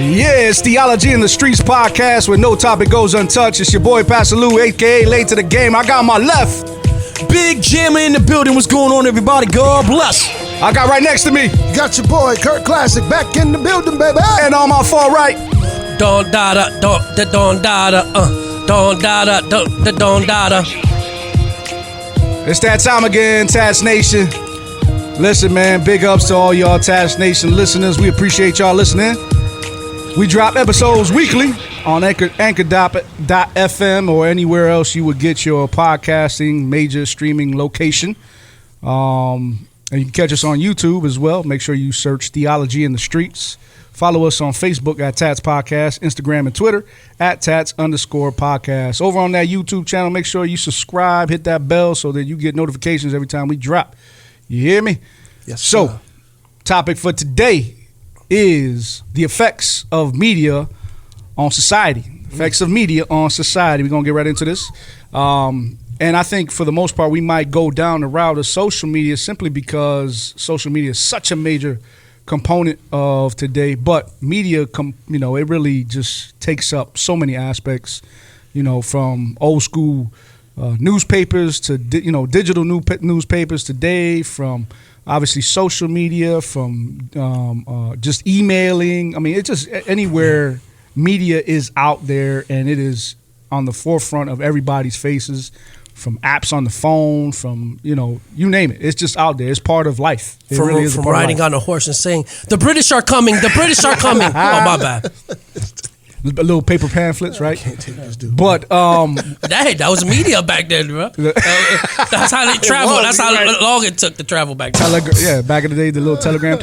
Yeah, it's Theology in the Streets podcast where no topic goes untouched. It's your boy Pastor Lou, a.k.a. Late to the Game. I got on my left Big Jammer in the building. What's going on, everybody? God bless. I got right next to me. You got your boy Kurt Classic back in the building, baby. And on my far right, Don dada, don dada, don dada, don dada. It's that time again, TATS Nation. Listen, man, big ups to all y'all TATS Nation listeners. We appreciate y'all listening. We drop episodes weekly on Anchor.fm or anywhere else you would get your podcasting major streaming location. And you can catch us on YouTube as well. Make sure you search Theology in the Streets. Follow us on Facebook at TATS Podcast, Instagram and Twitter at TATS_podcast. Over on that YouTube channel, make sure you subscribe, hit that bell so that you get notifications every time we drop. You hear me? Yes. So, topic for today is the effects of media on society. Effects of media on society. We're going to get right into this. And I think for the most part, we might go down the route of social media simply because social media is such a major component of today. But media, it really just takes up so many aspects, from old school newspapers to, digital newspapers today, from obviously social media, from just emailing. I mean, it's just anywhere media is out there and it is on the forefront of everybody's faces, from apps on the phone, from, you name it. It's just out there. It's part of life. It really is a from part riding of life. on a horse and saying, the British are coming, the British are coming. Oh, my bad. Little paper pamphlets, right? But That was media back then, bro. That's how they traveled. That's how long it took to travel back then. Back in the day, the little telegram,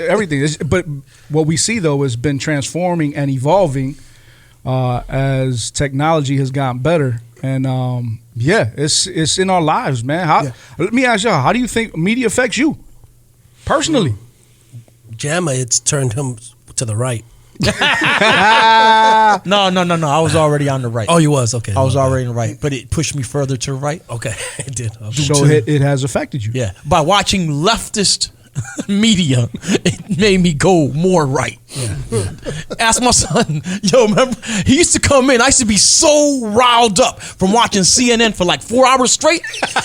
everything. But what we see though has been transforming and evolving as technology has gotten better, and it's in our lives, man. Let me ask y'all: how do you think media affects you personally? Jamma, it's turned him to the right. No. I was already on the right. Oh, you was? Okay. I was already on the right, but it pushed me further to the right. Okay, it did. Okay. So it has affected you. Yeah. By watching leftist media, it made me go more right. Yeah. Ask my son. Yo, remember? He used to come in. I used to be so riled up from watching CNN for like 4 hours straight.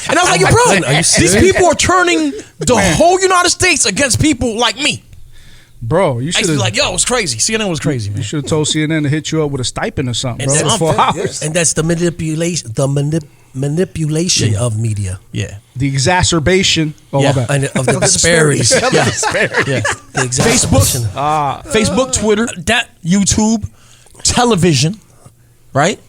And I was like, yo, bro, these people are turning the whole United States against people like me. Bro, you I should used to have be like, yo, it was crazy. CNN was crazy, man. You should have told CNN to hit you up with a stipend or something, And bro. that's 4 hours. And that's the manipulation of media. Yeah. The exacerbation. Oh, Yeah. my bad. And of the disparities. Yeah. The exacerbation. Facebook, Twitter, YouTube, television, right?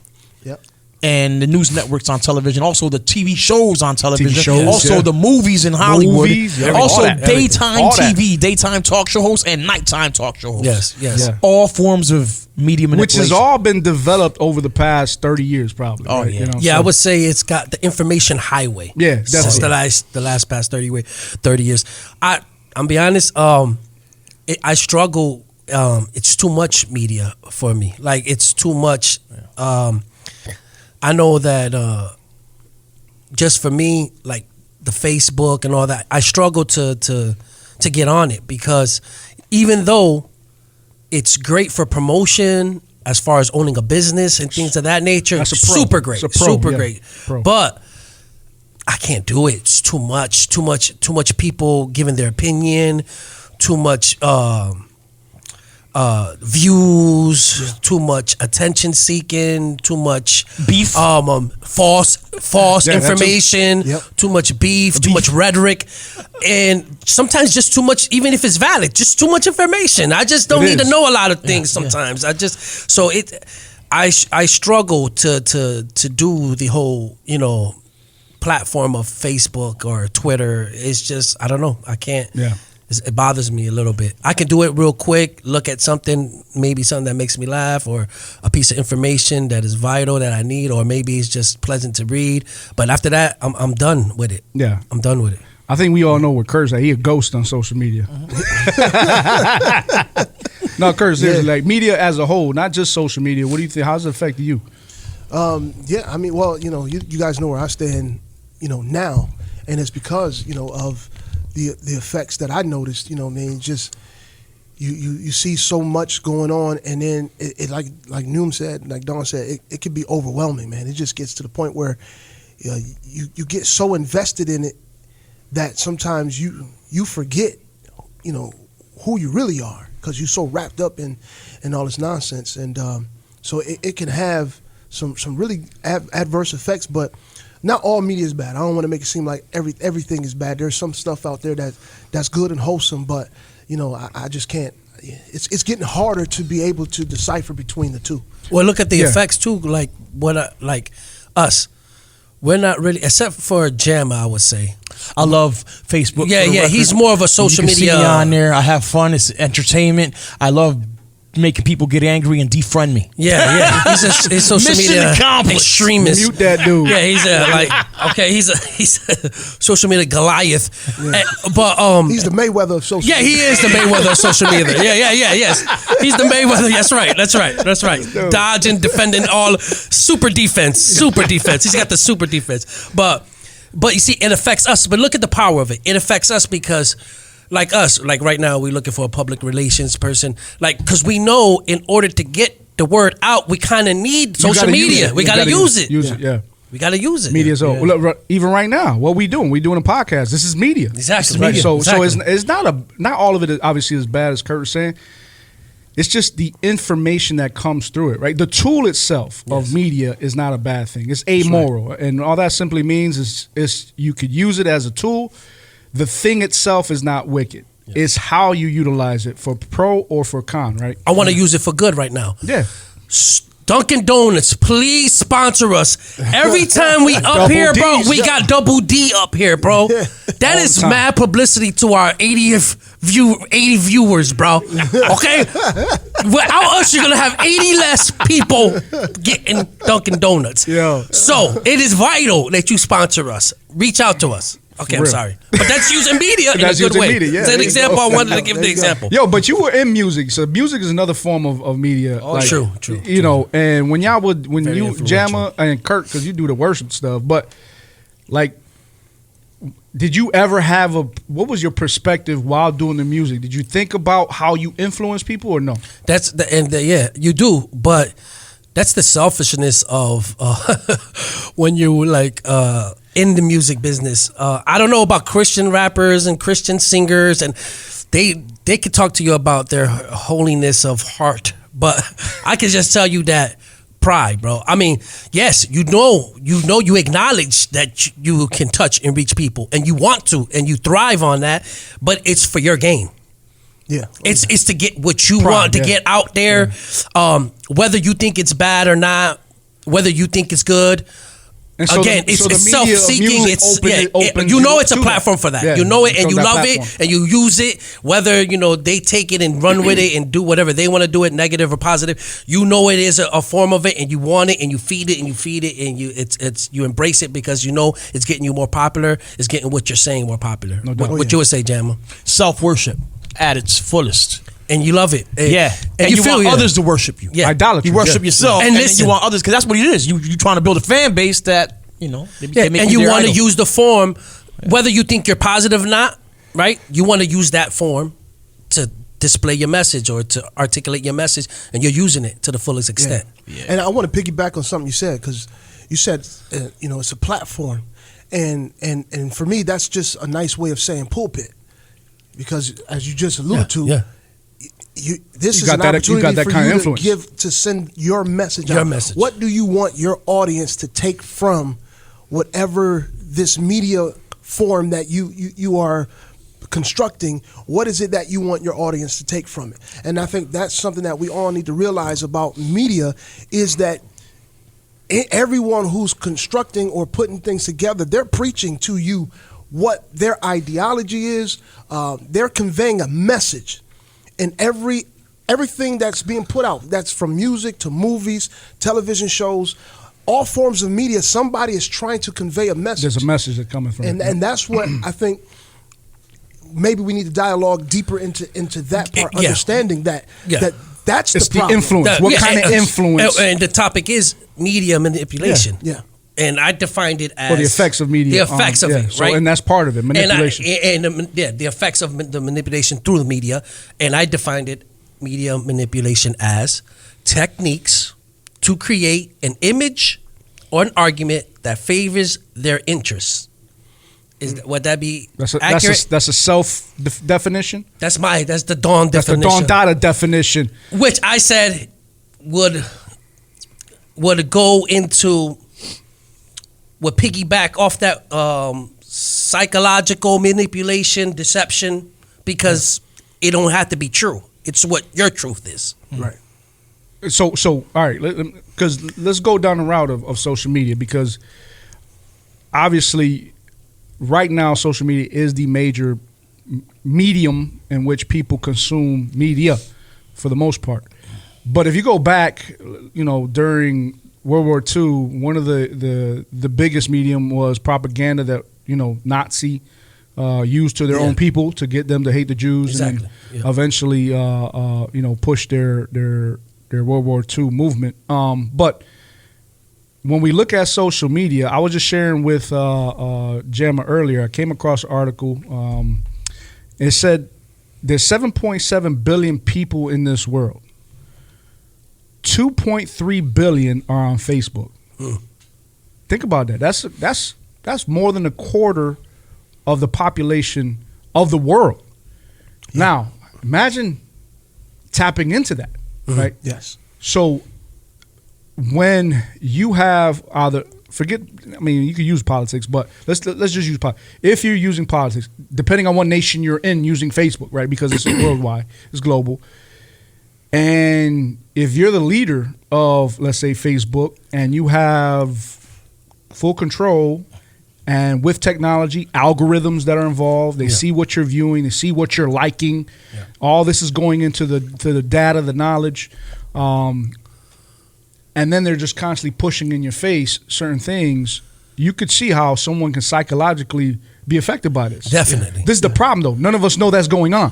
Yep. And the news networks on television, also the TV shows on television, shows, also the movies in Hollywood, also all that, daytime all that. TV, daytime talk show hosts, and nighttime talk show hosts. Yes. Yeah. All forms of media Which manipulation. has all been developed over the past 30 years, probably. Oh, right? yeah. I would say it's got the information highway. Yeah, Since definitely. the last past 30 years. I'm be honest, I struggle. It's too much media for me. Like, it's too much. I know that just for me, like the Facebook and all that, I struggle to get on it, because even though it's great for promotion as far as owning a business and things of that nature, That's a pro. super great, It's a pro, super yeah. great. Pro. But I can't do it. It's too much people giving their opinion, too much views, too much attention seeking, too much beef, false information, too much beef, too much rhetoric, and sometimes just too much, even if it's valid, just too much information. I just don't need to know a lot of things sometimes. I struggle to do the whole, platform of Facebook or Twitter. It's just, I don't know. I can't. Yeah. It bothers me a little bit. I can do it real quick, look at something, maybe something that makes me laugh, or a piece of information that is vital that I need, or maybe it's just pleasant to read. But after that, I'm done with it. Yeah. I'm done with it. I think we all know what Kurt's like. He a ghost on social media. No, Kurt, seriously, like media as a whole, not just social media. What do you think? How's it affect you? I mean, well, you guys know where I stand, now, and it's because, of the effects that I noticed, just you see so much going on, and then it like Noom said, like Don said, it can be overwhelming, man. It just gets to the point where you get so invested in it that sometimes you forget, who you really are, because you're so wrapped up in all this nonsense, and so it can have some really adverse effects. But not all media is bad. I don't want to make it seem like everything is bad. There's some stuff out there that's good and wholesome, but I just can't. It's getting harder to be able to decipher between the two. Well, look at the effects too. Like like us, we're not really, except for Jam, I would say. I love Facebook. Yeah. He's more of a social you can media. See me on there. I have fun. It's entertainment. I love making people get angry and defriend me. Yeah. He's a social Mission media accomplished. extremist. Mute that dude. Yeah, he's a social media Goliath. Yeah. But He's the Mayweather of social media. he is the Mayweather of social media. Yes. He's the Mayweather. That's right. Dodging, defending, all super defense. He's got the super defense. But you see, it affects us. But look at the power of it. It affects us because, like us, like right now, we're looking for a public relations person. Like, because we know in order to get the word out, we kind of need social media. We got to use it. Use it, yeah. We got to use it. Media's old. Well, look, even right now, what we doing? We doing a podcast. This is media. Exactly. Right? So Exactly. it's not all of it is obviously as bad as Kurt was saying. It's just the information that comes through it, right? The tool itself of media is not a bad thing. It's amoral, and all that simply means is you could use it as a tool. The thing itself is not wicked. Yeah. It's how you utilize it for pro or for con, right? I want to use it for good right now. Yeah. Dunkin' Donuts, please sponsor us. Every time we up here, bro, we got Double D up here, bro. That is mad publicity to our 80 viewers, bro. Okay? Without us, you're going to have 80 less people getting Dunkin' Donuts. Yeah. So it is vital that you sponsor us. Reach out to us. Okay, I'm sorry. But that's using media in a good way. Media, it's an example. I wanted to give the example. Yo, but you were in music, so music is another form of media. Oh, true. And when you Jammer and Kirk, because you do the worship stuff, but like, did you ever have what was your perspective while doing the music? Did you think about how you influence people or no? You do, but that's the selfishness of when you in the music business. I don't know about Christian rappers and Christian singers, and they could talk to you about their holiness of heart, but I can just tell you that pride, bro. I mean, yes, you acknowledge that you can touch and reach people, and you want to, and you thrive on that, but it's for your gain. Yeah, it's to get what you want to get out there, whether you think it's bad or not, whether you think it's good. And so again, it's self-seeking. It's a platform for that. Yeah, you know it, and you love platform. it, and you use it. Whether they take it and run with it and do whatever they want to do, it negative or positive. You know it is a form of it, and you want it, and you feed it, and you embrace it because you know it's getting you more popular. It's getting what you're saying more popular. No doubt. What you would say, Jamma? Self-worship at its fullest. And you love it. And you want others to worship you. Yeah. Idolatry. You worship yourself, and then you want others, because that's what it is. You trying to build a fan base that, they make you want to use the form, whether you think you're positive or not, right? You want to use that form to display your message or to articulate your message, and you're using it to the fullest extent. Yeah. And I want to piggyback on something you said, because you said, it's a platform. And for me, that's just a nice way of saying pulpit, because as you just alluded to, this is an opportunity for you to send your message out. What do you want your audience to take from whatever this media form that you are constructing? What is it that you want your audience to take from it? And I think that's something that we all need to realize about media, is that everyone who's constructing or putting things together, they're preaching to you what their ideology is. They're conveying a message. And everything that's being put out, that's from music to movies, television shows, all forms of media, somebody is trying to convey a message. There's a message that's coming from it. And that's what I think maybe we need to dialogue deeper into that part, understanding that's it's the problem. The influence. What kind of influence? And the topic is media manipulation. Yeah. And I defined it as the effects of media. The effects of it, so, right? And that's part of it, manipulation. The effects of the manipulation through the media. And I defined it, media manipulation, as techniques to create an image or an argument that favors their interests. Would that be accurate? That's a self definition? That's the Dawn definition. That's the Dawn Data definition. Which I said would go into, would piggyback off that psychological manipulation, deception, because it don't have to be true. It's what your truth is. Right. So all right, because let's go down the route of social media, because obviously right now social media is the major medium in which people consume media for the most part. But if you go back, during World War II, one of the biggest medium was propaganda that, Nazi used to their own people to get them to hate the Jews, and eventually, push their World War II movement. But when we look at social media, I was just sharing with Gemma earlier. I came across an article. It said there's 7.7 billion people in this world. 2.3 billion are on Facebook. Think about that. That's more than a quarter of the population of the world. Now, imagine tapping into that, right? Yes. So when you have you could use politics, but let's just use politics. If you're using politics, depending on what nation you're in, using Facebook, right? Because it's worldwide, it's global. And if you're the leader of, let's say, Facebook, and you have full control, and with technology, algorithms that are involved, they see what you're viewing, they see what you're liking. Yeah. All this is going into the data, the knowledge, and then they're just constantly pushing in your face certain things. You could see how someone can psychologically be affected by this. Definitely. This is the problem, though. None of us know that's going on.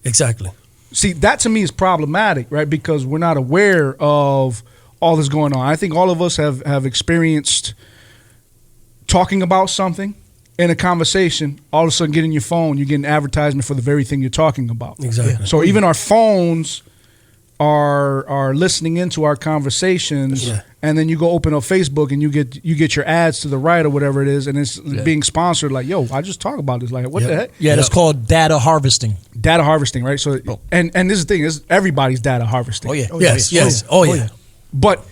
Exactly. See, that to me is problematic, right? Because we're not aware of all this going on. I think all of us have experienced talking about something in a conversation, all of a sudden getting your phone, you're getting advertisement for the very thing you're talking about. Exactly. So even our phones are listening into our conversations, and then you go open up Facebook and you get your ads to the right or whatever it is, and it's being sponsored. Like, yo, I just talk about this. Like, what the heck? Yeah, that's called data harvesting. Data harvesting, right? So, and this is the thing, is everybody's data harvesting. Oh yeah. Yes. Oh yeah. But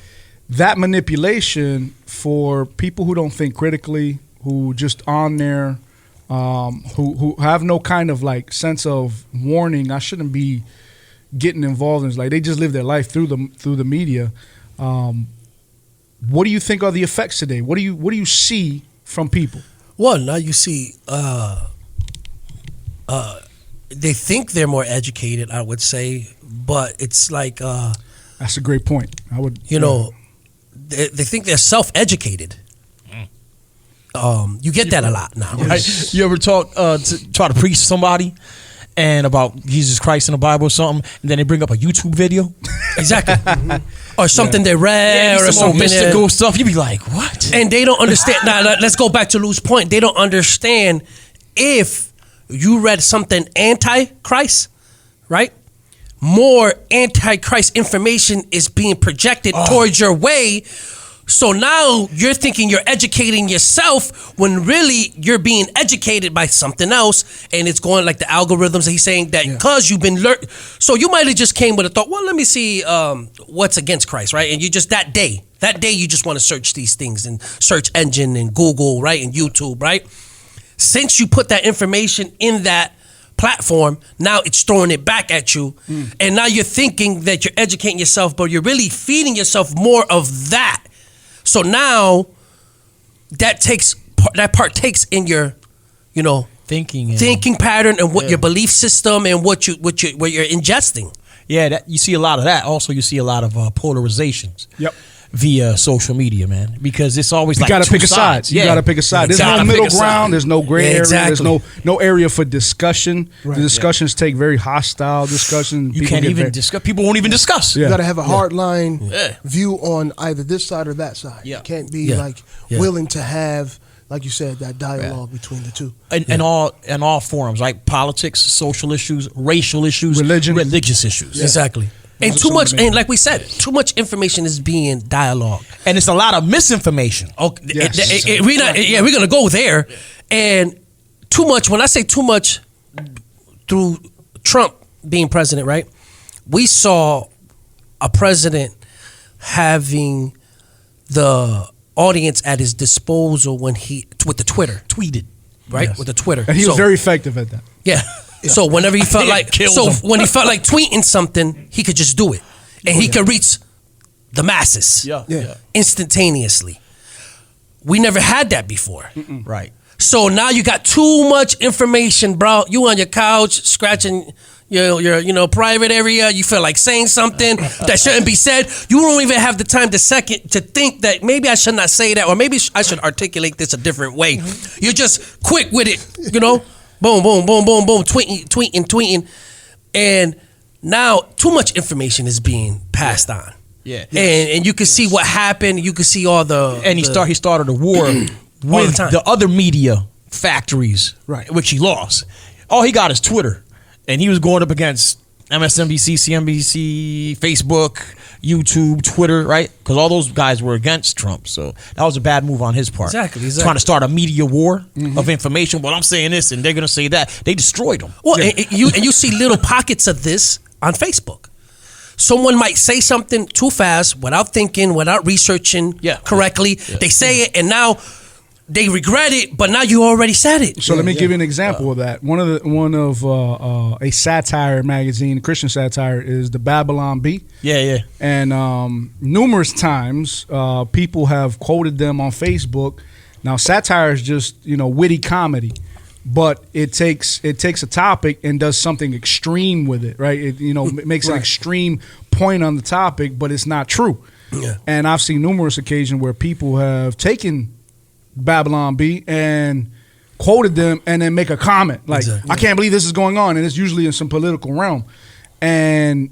that manipulation for people who don't think critically, who just on there, who have no kind of like sense of warning, I shouldn't be getting involved in this. Like, they just live their life through the media. What do you think are the effects today? What do you see from people? Well, now you see, they think they're more educated, I would say, but it's like that's a great point. I would, they think they're self-educated. You get that a lot now, right? You ever try to preach to somebody and about Jesus Christ in the Bible or something, and then they bring up a YouTube video? Exactly. Or something they read, or some something mystical stuff. You be like, what? And they don't understand. Now, let's go back to Lou's point. They don't understand if you read something anti-Christ, right? More anti-Christ information is being projected towards your way. So now you're thinking you're educating yourself when really you're being educated by something else, and it's going like the algorithms that he's saying that because you've been so you might have just came with a thought, well, let me see what's against Christ, right? And you just that day you just want to search these things in search engine and Google, right, and YouTube, right? Since you put that information in that platform, now it's throwing it back at you, and now you're thinking that you're educating yourself, but you're really feeding yourself more of that. So now that partakes in your, thinking pattern and what your belief system and what you're ingesting. Yeah, you see a lot of that. Also, you see a lot of polarizations. Yep. via social media, man, because it's always like you gotta two pick a side. sides. You gotta pick a side. There's no middle ground. There's no gray area. There's no area for discussion. Right. The discussions take very hostile discussions. You can't even discuss. People won't even discuss. You gotta have a hard line view on either this side or that side. You can't be like willing to have, like you said, that dialogue between the two. And all forums, right? Politics, social issues, racial issues, religious issues. Exactly. And too much, and like we said, too much information is being dialogue, and it's a lot of misinformation. Okay, we're gonna go there, and too much. When I say too much, through Trump being president, right? We saw a president having the audience at his disposal when with the Twitter tweeted, right? With the Twitter, and he was very effective at that. Yeah. So whenever he felt like, when he felt like tweeting something, he could just do it, and he could reach the masses, instantaneously. We never had that before, right? So now you got too much information, bro. You on your couch scratching your private area. You feel like saying something that shouldn't be said. You don't even have the time to think that maybe I should not say that, or maybe I should articulate this a different way. You're just quick with it, Boom, boom, boom, boom, boom, tweeting. And now too much information is being passed on. Yeah. And you can see what happened. You can see all the... And he started a war with the other media factories, right? Which he lost. All he got is Twitter. And he was going up against MSNBC, CNBC, Facebook, YouTube, Twitter, right? Because all those guys were against Trump. So that was a bad move on his part. Exactly. Trying to start a media war of information. Well, I'm saying this and they're going to say that. They destroyed him. Well, and you see little pockets of this on Facebook. Someone might say something too fast without thinking, without researching correctly. They say it, and now they regret it, but now you already said it. So let me give you an example of that. One of a satire magazine, Christian satire, is the Babylon Bee. Yeah. And numerous times, people have quoted them on Facebook. Now, satire is just witty comedy, but it takes a topic and does something extreme with it, right? It makes an extreme point on the topic, but it's not true. Yeah. And I've seen numerous occasions where people have taken Babylon Bee and quoted them and then make a comment like, I can't believe this is going on, and it's usually in some political realm. And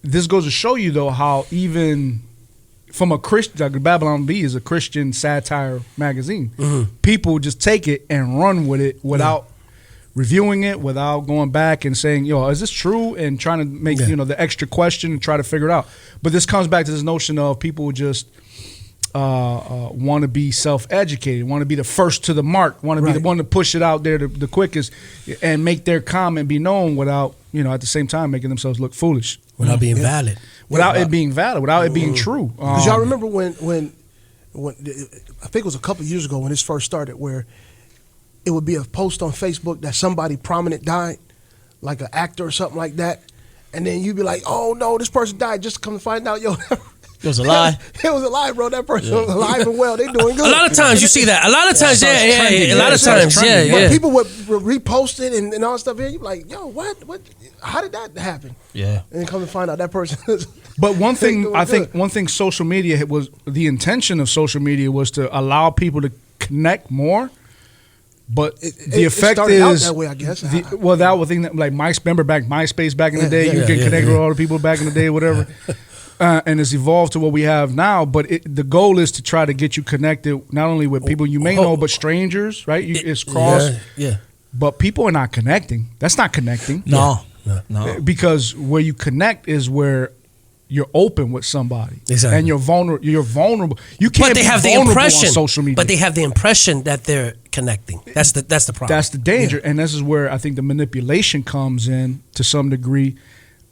this goes to show you though how even from a Christian, like Babylon Bee is a Christian satire magazine, people just take it and run with it without reviewing it, without going back and saying, is this true, and trying to make the extra question and try to figure it out. But this comes back to this notion of people just want to be self-educated, want to be the first to the mark, want to be the one to push it out there the quickest and make their comment be known without, at the same time making themselves look foolish. Without being valid. Without it being valid, without it being true. Because y'all remember when I think it was a couple of years ago when this first started, where it would be a post on Facebook that somebody prominent died, like an actor or something like that, and then you'd be like, oh no, this person died, just to come to find out, it was a lie. It was a lie, bro. That person was alive and well. They doing good. A lot of times you see that. A lot of times, A lot of times, But people would repost it and all that stuff. Here, you like, what? How did that happen? Yeah. And then come to find out that person. But one thing, I think, social media was the intention of social media was to allow people to connect more. But the effect started is out that way, I guess. That was thing that, like MySpace back in the day. You can connect with all the people back in the day, whatever. And it's evolved to what we have now, but the goal is to try to get you connected not only with people you may know, but strangers, right? It's cross. Yeah. But people are not connecting. That's not connecting. No. Because where you connect is where you're open with somebody. Exactly. And you're vulnerable. You can't but they be have the vulnerable impression, on social media. But they have the impression that they're connecting. That's the problem. That's the danger. And this is where I think the manipulation comes in to some degree.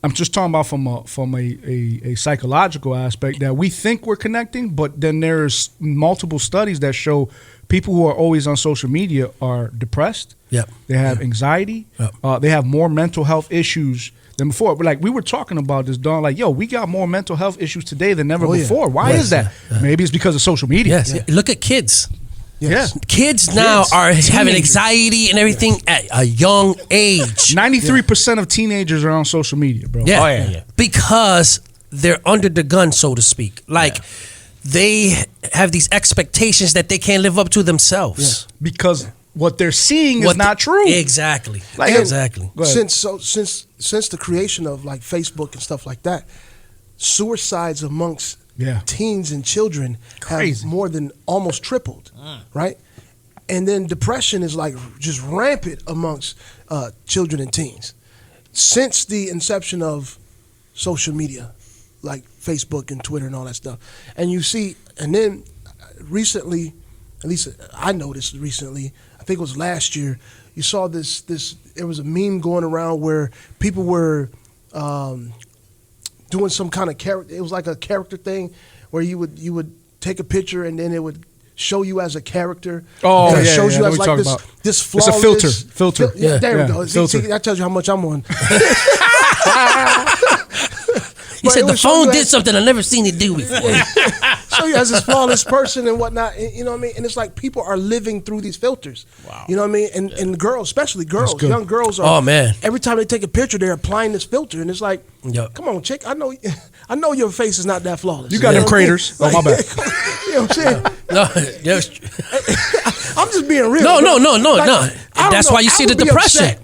I'm just talking about from a psychological aspect that we think we're connecting, but then there's multiple studies that show people who are always on social media are depressed. Yep. They have anxiety. Yep. They have more mental health issues than before. But like we were talking about this, Don, like, we got more mental health issues today than ever before. Why is that? Maybe it's because of social media. Yes. Yeah. Look at kids. Yes. Kids now are having anxiety and everything at a young age. 93% of teenagers are on social media, bro. Yeah. Because they're under the gun, so to speak. Like, they have these expectations that they can't live up to themselves. Because what they're seeing is not true. Exactly. Like, exactly. Since the creation of like Facebook and stuff like that, suicides amongst teens and children have more than almost tripled, right? And then depression is like just rampant amongst children and teens since the inception of social media, like Facebook and Twitter and all that stuff. And you see, and then recently, at least I noticed recently, I think it was last year, you saw this there was a meme going around where people were doing some kind of character. It was like a character thing where you would take a picture and then it would show you as a character. Oh, and it yeah, shows yeah, you I as know like what you're this talking about. flawless. It's a filter. Yeah, there we go. Filter. See, that tells you how much I'm on. He said the phone did something I've never seen it do before. Show you as this flawless person and whatnot, you know what I mean? And it's like people are living through these filters. Wow. You know what I mean? And girls, especially girls, young girls are. Oh man! Every time they take a picture, they're applying this filter, and it's like, come on, chick, I know your face is not that flawless. You got them craters. Like, oh my bad. You know what I'm saying? No, I'm just being real. No. Like, That's why you see the depression.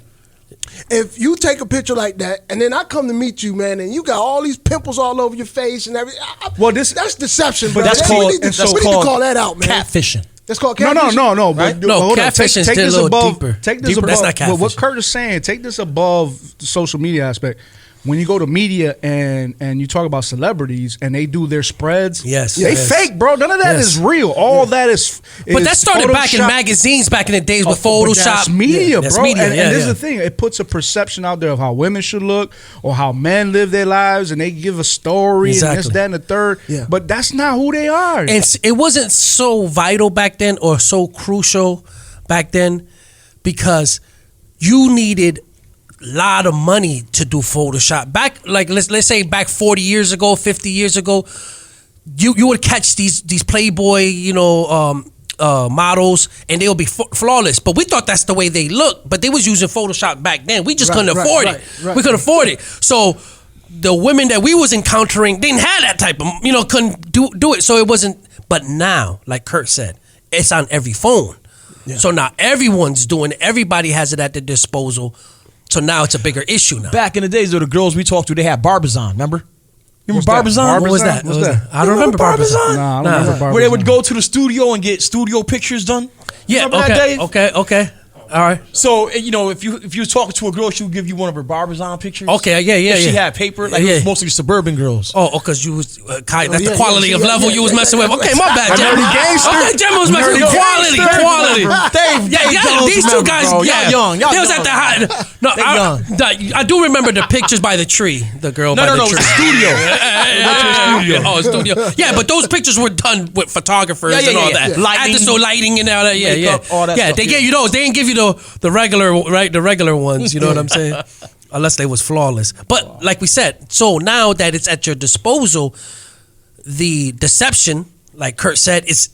If you take a picture like that, and then I come to meet you, man, and you got all these pimples all over your face and everything. Well, that's deception, bro. That's called. We need to call that out, man. Catfishing. That's called catfishing. No. Right? But, No, catfishing is a little deeper. Take this above. That's not catfishing. What Kurt is saying, take this above the social media aspect. When you go to media and you talk about celebrities and they do their spreads, they fake, bro. None of that is real. All that is. But that started back in magazines back in the days with Photoshop. That's media, That's bro. media, and this is the thing. It puts a perception out there of how women should look or how men live their lives, and they give a story and this, that, and the third. Yeah. But that's not who they are. And it wasn't so vital back then or so crucial back then because you needed lot of money to do Photoshop. Back, like let's say back 40 years ago, 50 years ago, you would catch these Playboy, models, and they'll be flawless. But we thought that's the way they look. But they was using Photoshop back then. We just couldn't afford it. We couldn't afford it. So the women that we was encountering didn't have that type of, couldn't do it. So it wasn't. But now, like Kurt said, it's on every phone. Yeah. So now everyone's doing it. Everybody has it at their disposal. So now it's a bigger issue now. Back in the days, though, the girls we talked to, they had Barbizon, remember? Remember Barbizon? What was that? I don't remember Barbizon. Nah, I don't remember Barbizon. Where they would go to the studio and get studio pictures done? Yeah, remember that, Dave? Okay. All right. So, if you were talking to a girl, she would give you one of her Barbizon pictures. Okay, yeah. If she had paper, like it was mostly suburban girls. Oh, because you was that's the quality of level you was messing with. Okay, my bad, Jim. Okay, Jim was messing with quality. These two guys, y'all young. They was at the high. No, I do remember the pictures by the tree. The girl by the tree. Studio. Yeah, but those pictures were done with photographers and all that. Lighting and all that. Yeah. They gave you those. They didn't give you the regular ones, you know what I'm saying? Unless they was flawless. But like we said, so now that it's at your disposal, the deception, like Kurt said, it's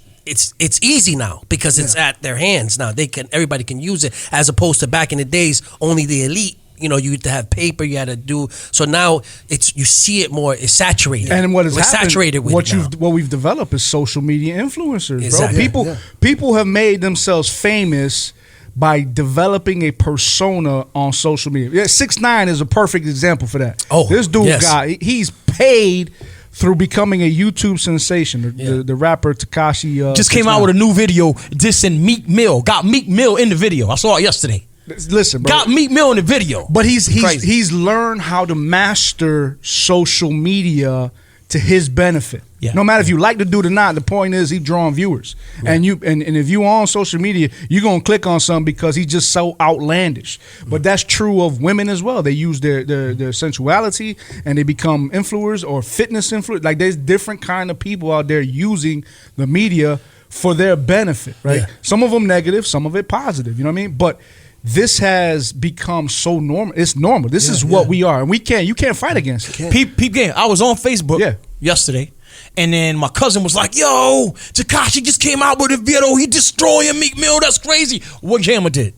easy now because it's at their hands now. Everybody can use it, as opposed to back in the days, only the elite. You had to have paper. You had to do. So now you see it more. It's saturated. And what is saturated with what we've developed is social media influencers, exactly. bro. People have made themselves famous by developing a persona on social media. Yeah, 6ix9ine is a perfect example for that. Oh, this dude he's paid through becoming a YouTube sensation. The rapper Tekashi just came out with a new video dissing Meek Mill. Got Meek Mill in the video. I saw it yesterday. Listen, bro. Got Meek Mill in the video. But he's learned how to master social media to his benefit. Yeah. No matter if you like the dude or not, the point is he's drawing viewers. Yeah. And if you on social media, you're gonna click on something because he's just so outlandish. But that's true of women as well. They use their sensuality and they become influencers or fitness influencers. Like there's different kind of people out there using the media for their benefit, right? Yeah. Some of them negative, some of it positive. You know what I mean? But this has become so normal. It's normal. This is what we are, and you can't fight against it. Peep game. I was on Facebook yesterday, and then my cousin was like, "Yo, Tekashi just came out with a video. He destroying Meek Mill. That's crazy." What Jammer did?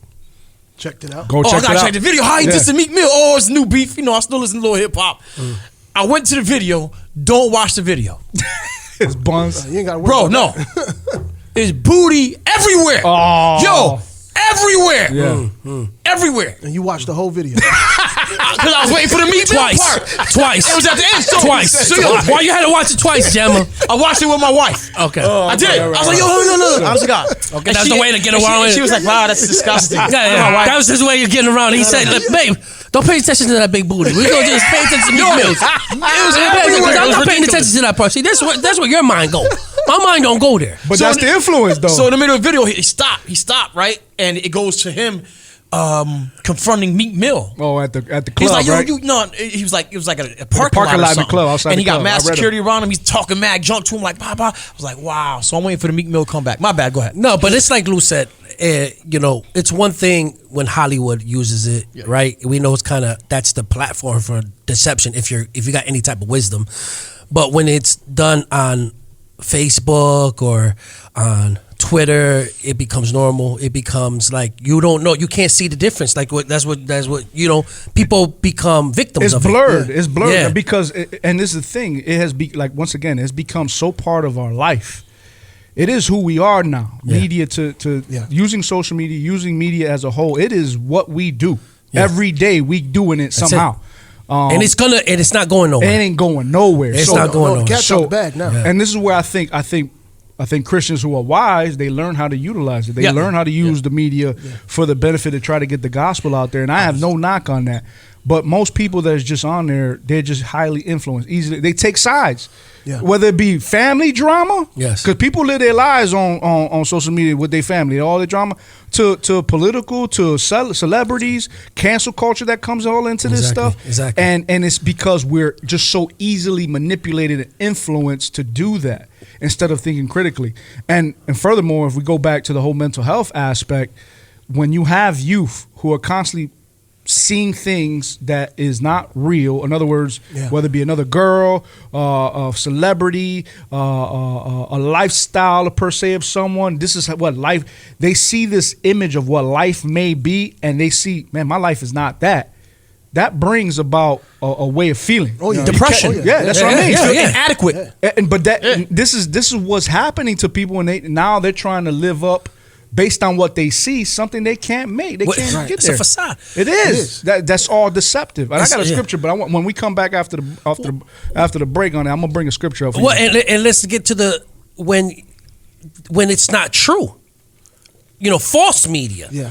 Checked it out. Check it out. I gotta check the video. How he dissing Meek Mill? Oh, it's new beef. I still listen to a little hip hop. I went to the video. Don't watch the video. His buns. You ain't got to worry Bro, about no. It's booty everywhere. Oh. Yo, everywhere. Yeah. Everywhere. And you watched the whole video. Because I was waiting for the meat Twice. part. Twice. It was at the end. So Twice. So, yo, Why you had to watch it twice, Gemma? I watched it with my wife. Okay. I did. I was like, yo, look. I was like, God. Okay, that's the way to get around it. She was like, wow, that's disgusting. Yeah. That was his way of getting around it. He said, look, babe, don't pay attention to that big booty. We're going to just pay attention to meat meals. It was everywhere. I'm not paying attention to that part. See, that's where your mind go. My mind don't go there. But that's the influence, though. So in the middle of the video, he stopped, right? And it goes to him confronting Meek Mill. Oh, at the club, He's like, yo, right? He was like, it was like a parking lot or in the something. club, outside and the he got club. mass I read security around him. He's talking mad junk to him like, bah, bah. I was like, wow. So I'm waiting for the Meek Mill to come back. My bad. Go ahead. No, but it's like Lou said, it's one thing when Hollywood uses it, right? We know it's kind of, that's the platform for deception if you got any type of wisdom. But when it's done on Facebook or on Twitter, it becomes normal. It becomes like you don't know, you can't see the difference. Like that's what people become victims of. It's blurred. It. It's blurred Yeah. because, and this is the thing. It has once again, it's become so part of our life. It is who we are now. Yeah. Media to using social media, using media as a whole. It is what we do every day. We doing it somehow. And it's not going nowhere. It ain't going nowhere. It's not going nowhere. The cat's out the bag now. Yeah. And this is where I think Christians who are wise, they learn how to utilize it. They learn how to use the media for the benefit to try to get the gospel out there. And I have no knock on that. But most people that's just on there, they're just highly influenced. Easily, they take sides. Yeah. Whether it be family drama, because people live their lives on social media with their family, all the drama, to political, to celebrities, cancel culture that comes all into this stuff. Exactly. And it's because we're just so easily manipulated and influenced to do that instead of thinking critically. And furthermore, if we go back to the whole mental health aspect, when you have youth who are constantly seeing things that is not real, in other words, whether it be another girl, a celebrity, a lifestyle per se of someone, this is what life, they see this image of what life may be, and they see, man, my life is not that. That brings about a way of feeling. Oh, yeah. Depression. That's what I mean. Feel inadequate. But this is what's happening to people, and they're trying to live up based on what they see, something they can't make. They can't get there. It's a facade. It is. That's all deceptive. And I got a scripture, but I want, when we come back after the break on it, I'm gonna bring a scripture up for you. And let's get to the when it's not true. False media. Yeah.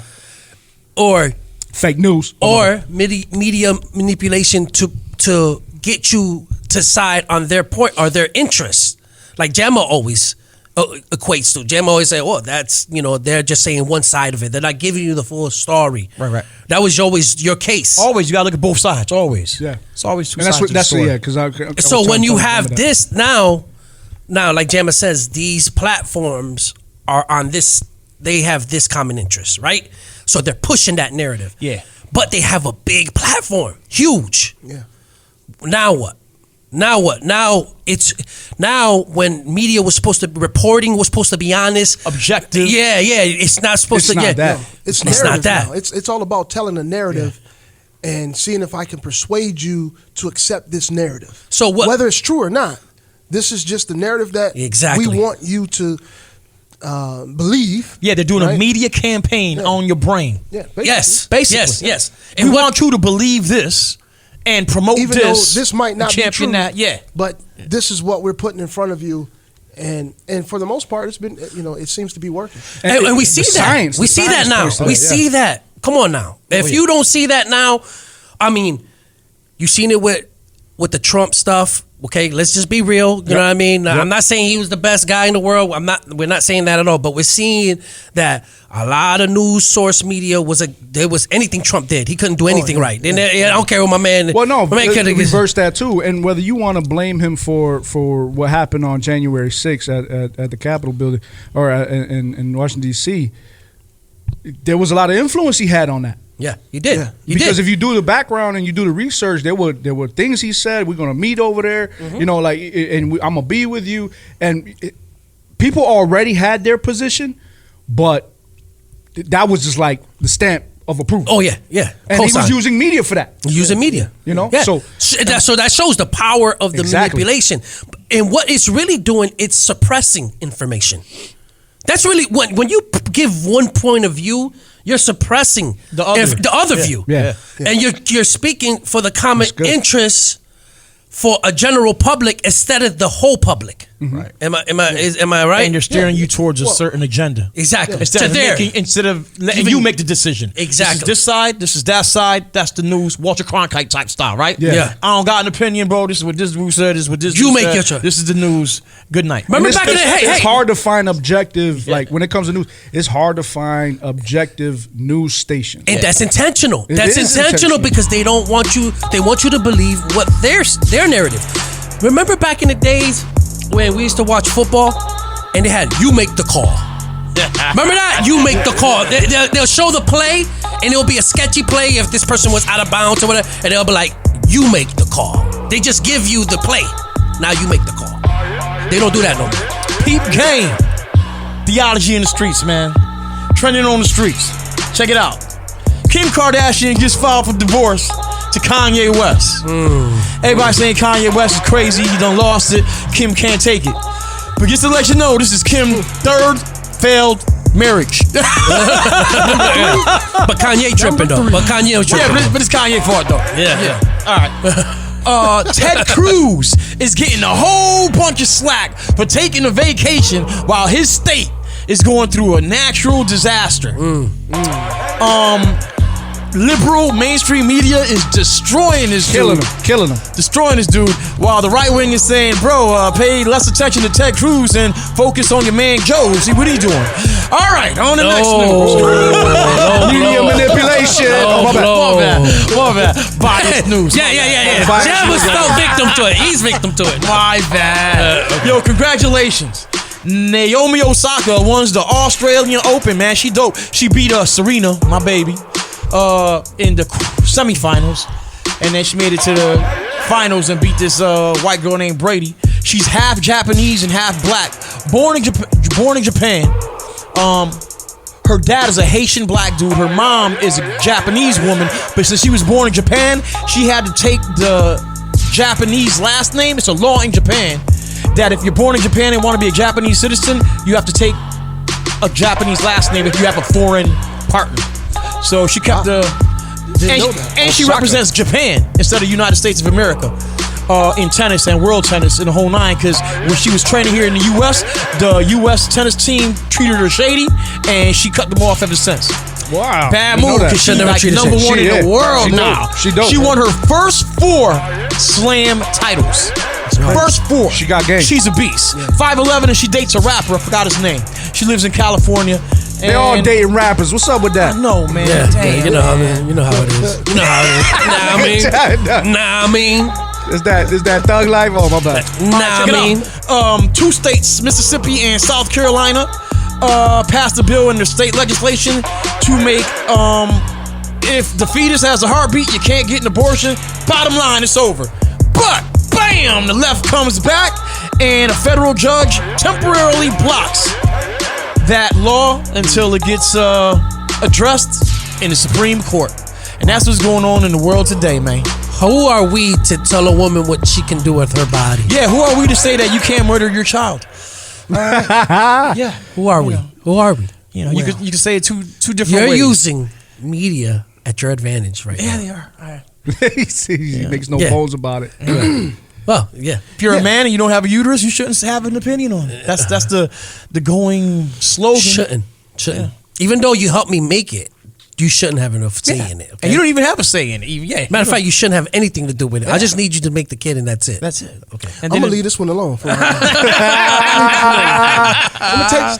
Or fake news. Or media manipulation to get you to side on their point or their interests. Like Gemma always equates to. Gemma always say, "Oh, that's they're just saying one side of it. They're not giving you the full story." Right. That was always your case. Always, you gotta look at both sides. Always. Yeah. It's always two and sides. That's of the story. Because so when you have this now, like Gemma says, these platforms are on this. They have this common interest, right? So they're pushing that narrative. Yeah. But they have a big platform, huge. Yeah. Now what? Now when media was supposed to reporting was supposed to be honest, objective. Yeah. It's not supposed to. Not that. No, it's not that. now. It's all about telling a narrative and seeing if I can persuade you to accept this narrative. So whether it's true or not, this is just the narrative that we want you to believe. Yeah, they're doing a media campaign on your brain. Yeah, basically. Yes. And we want you to believe this and promote even this. though this might not be true, that. Yeah. But this is what we're putting in front of you. And for the most part, it's been it seems to be working. And we see that. We see that now. We see that. Come on now. If you don't see that now, I mean, you've seen it with the Trump stuff. Okay, let's just be real. You know what I mean? I'm not saying he was the best guy in the world. We're not saying that at all. But we're seeing that a lot of news source media there was anything Trump did. He couldn't do anything right. I don't care what my man. Well, no, my man reverse that too. And whether you want to blame him for what happened on January 6th at the Capitol building or in Washington D.C., there was a lot of influence he had on that. Yeah, he did. Yeah. Because if you do the background and you do the research, there were things he said. We're gonna meet over there, I'm gonna be with you. And people already had their position, but that was just like the stamp of approval. Oh yeah. And he was using media for that. Using media, Yeah. So that shows the power of the manipulation. And what it's really doing, it's suppressing information. That's really when you give one point of view, you're suppressing the other view. Yeah. And you're speaking for the common interest for a general public instead of the whole public. Right. Am I right? And you're steering you towards a certain agenda. Exactly. Instead of letting you make the decision. Exactly. This is this side, this is that side, that's the news. Walter Cronkite type style, right? Yeah. I don't got an opinion, bro. This is what this news said. This is what this You news make said. your choice. This is the news. Good night. Remember back in the It's hard to find objective, like when it comes to news, it's hard to find objective news stations. And that's intentional. It That's is intentional because they don't want you. They want you to believe what their narrative. Remember back in the days when we used to watch football and they had you make the call. Remember that? You make the call. They'll show the play and it'll be a sketchy play if this person was out of bounds or whatever, and they'll be like, you make the call. They just give you the play. Now you make the call. They don't do that no more. Peep game. Theology in the streets, man. Trending on the streets. Check it out. Kim Kardashian just filed for divorce to Kanye West. Everybody saying Kanye West is crazy. He done lost it. Kim can't take it. But just to let you know, this is Kim's third failed marriage. But Kanye tripping though. Yeah, but it's Kanye's fault though. Yeah. All right. Ted Cruz is getting a whole bunch of slack for taking a vacation while his state is going through a natural disaster. Liberal mainstream media is destroying this dude. Killing him. Destroying this dude, while the right wing is saying, bro, pay less attention to Ted Cruz and focus on your man Joe. See what he's doing. All right, on the next news. Media manipulation. My bad. Biased news. Yeah. Jam was still victim to it. He's victim to it. My bad. Yo, congratulations. Naomi Osaka won the Australian Open, man. She dope. She beat Serena, my baby, in the semifinals, and then she made it to the finals and beat this white girl named Brady. She's half Japanese and half black. Born in Japan. Her dad is a Haitian black dude. Her mom is a Japanese woman, but since she was born in Japan, she had to take the Japanese last name. It's a law in Japan that if you're born in Japan and want to be a Japanese citizen, you have to take a Japanese last name if you have a foreign partner. So she kept and she represents Japan instead of United States of America in tennis and world tennis in the whole nine. Because when she was training here in the U.S., tennis team treated her shady, and she cut them off ever since. Wow. Bad move, because she's like number one in the world now. She won her first 4 slam titles. First 4. She got game. She's a beast. 5'11", and she dates a rapper. I forgot his name. She lives in California. They all dating rappers. What's up with that? No, man. Yeah, you know how it is. Nah, I mean. Is that thug life? Oh, my bad. Nah, I mean. 2 states, Mississippi and South Carolina, passed a bill in their state legislation to make if the fetus has a heartbeat, you can't get an abortion. Bottom line, it's over. But bam, the left comes back, and a federal judge temporarily blocks that law until it gets addressed in the Supreme Court. And that's what's going on in the world today, man. Who are we to tell a woman what she can do with her body? Yeah, who are we to say that you can't murder your child? Yeah. Who are we? Who are we? You know, you could say it two different You're ways. using media at your advantage right now. Yeah, they are. All right. He makes no bones about it. Well, yeah. If you're a man and you don't have a uterus, you shouldn't have an opinion on it. That's the going slogan. Shouldn't. Yeah. Even though you helped me make it, you shouldn't have enough say in it. Okay? And you don't even have a say in it. Matter of fact, you shouldn't have anything to do with it. I just need you to make the kid, and that's it. That's it. Okay. I'm gonna leave this one alone. I'm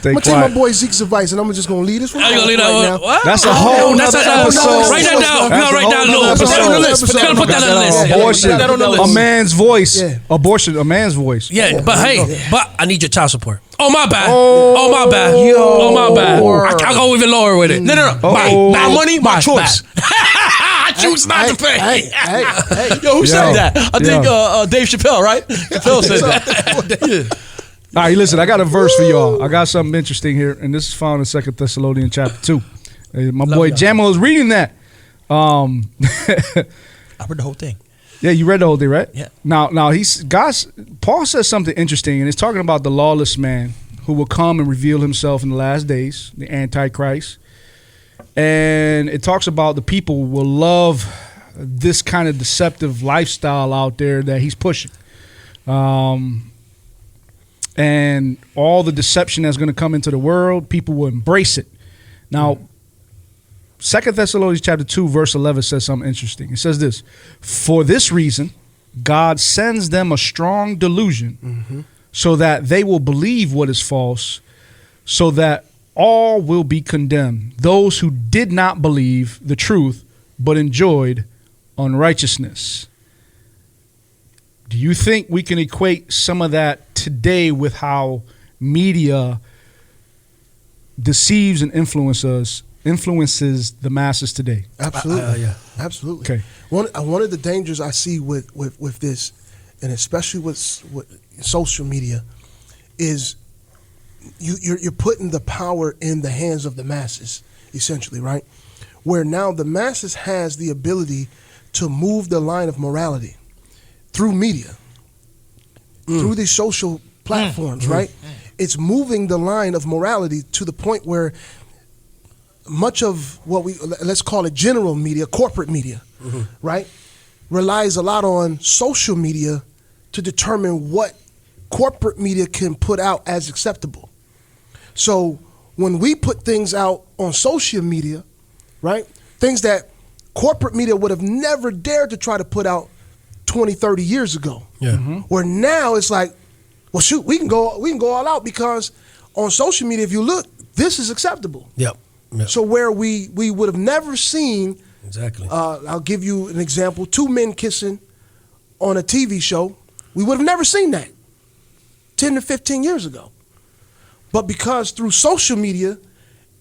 gonna take my boy Zeke's advice, and I'm just gonna leave this one. Are you gonna leave that one? What? That's a whole nother episode. Write that down. That's Write down the list. Put that on the list. We're gonna put that on the list. Abortion. Put that on the list. A man's voice. Yeah. Abortion. A man's voice. Yeah, but hey, but I need your child support. Oh, my bad. Oh, my bad. Oh, my bad. I'll go even lower with it. No. My money, my choice. I choose not to pay. Hey. Yo, who said that? I think Dave Chappelle, right? Chappelle said that. All right, listen, I got a verse for y'all. I got something interesting here, and this is found in 2 Thessalonians chapter 2. My boy Jamo is reading that. I read the whole thing. Yeah, you read the whole thing, right? Yeah. Now, Paul says something interesting, and it's talking about the lawless man who will come and reveal himself in the last days, the Antichrist. And it talks about the people will love this kind of deceptive lifestyle out there that he's pushing. And all the deception that's going to come into the world, people will embrace it. Now, 2 Thessalonians chapter 2, verse 11 says something interesting. It says this: for this reason, God sends them a strong delusion so that they will believe what is false, so that all will be condemned. Those who did not believe the truth, but enjoyed unrighteousness. Do you think we can equate some of that today with how media deceives and influences the masses today? Absolutely. Yeah. Absolutely. Okay. One of the dangers I see with this, and especially with social media, is you're putting the power in the hands of the masses, essentially, right? Where now the masses has the ability to move the line of morality through media, through these social platforms, right? It's moving the line of morality to the point where much of what let's call it general media, corporate media, right, relies a lot on social media to determine what corporate media can put out as acceptable. So when we put things out on social media, right, things that corporate media would have never dared to try to put out 20, 30 years ago. Yeah. Where now it's like, well, shoot, we can go all out because on social media, if you look, this is acceptable. Yep. So where we would have never seen, Exactly. I'll give you an example, two men kissing on a TV show, we would have never seen that 10 to 15 years ago. But because through social media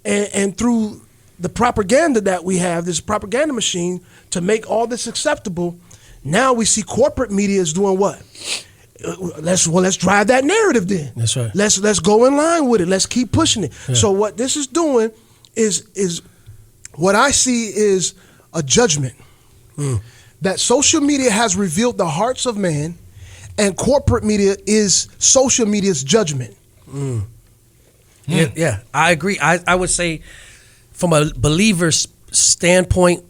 and through the propaganda that we have, this propaganda machine to make all this acceptable, now we see corporate media is doing what? Let's drive that narrative then. That's right. Let's go in line with it. Let's keep pushing it. Yeah. So what this is doing is what I see is a judgment that social media has revealed the hearts of man, and corporate media is social media's judgment. Yeah, I agree. I would say from a believer's standpoint,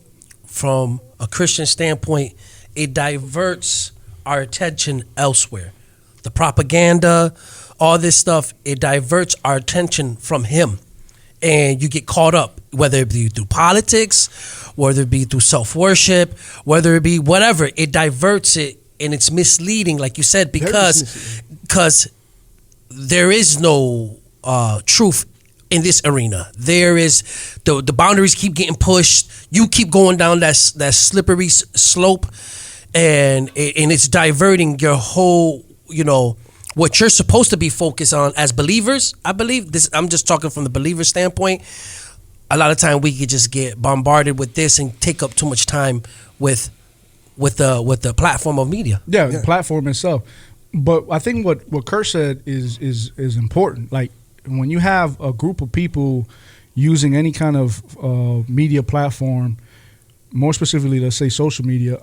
from a Christian standpoint, it diverts our attention elsewhere. The propaganda, all this stuff, it diverts our attention from him. And you get caught up, whether it be through politics, whether it be through self-worship, whether it be whatever. It diverts it, and it's misleading, like you said, because there is no truth in this arena. There is the boundaries keep getting pushed. You keep going down that slippery slope, and it's diverting your whole, what you're supposed to be focused on as believers. I believe this. I'm just talking from the believer standpoint. A lot of time we could just get bombarded with this and take up too much time with the platform of media. Yeah, the platform itself. But I think what Kurt said is important. Like when you have a group of people using any kind of media platform, more specifically, let's say social media,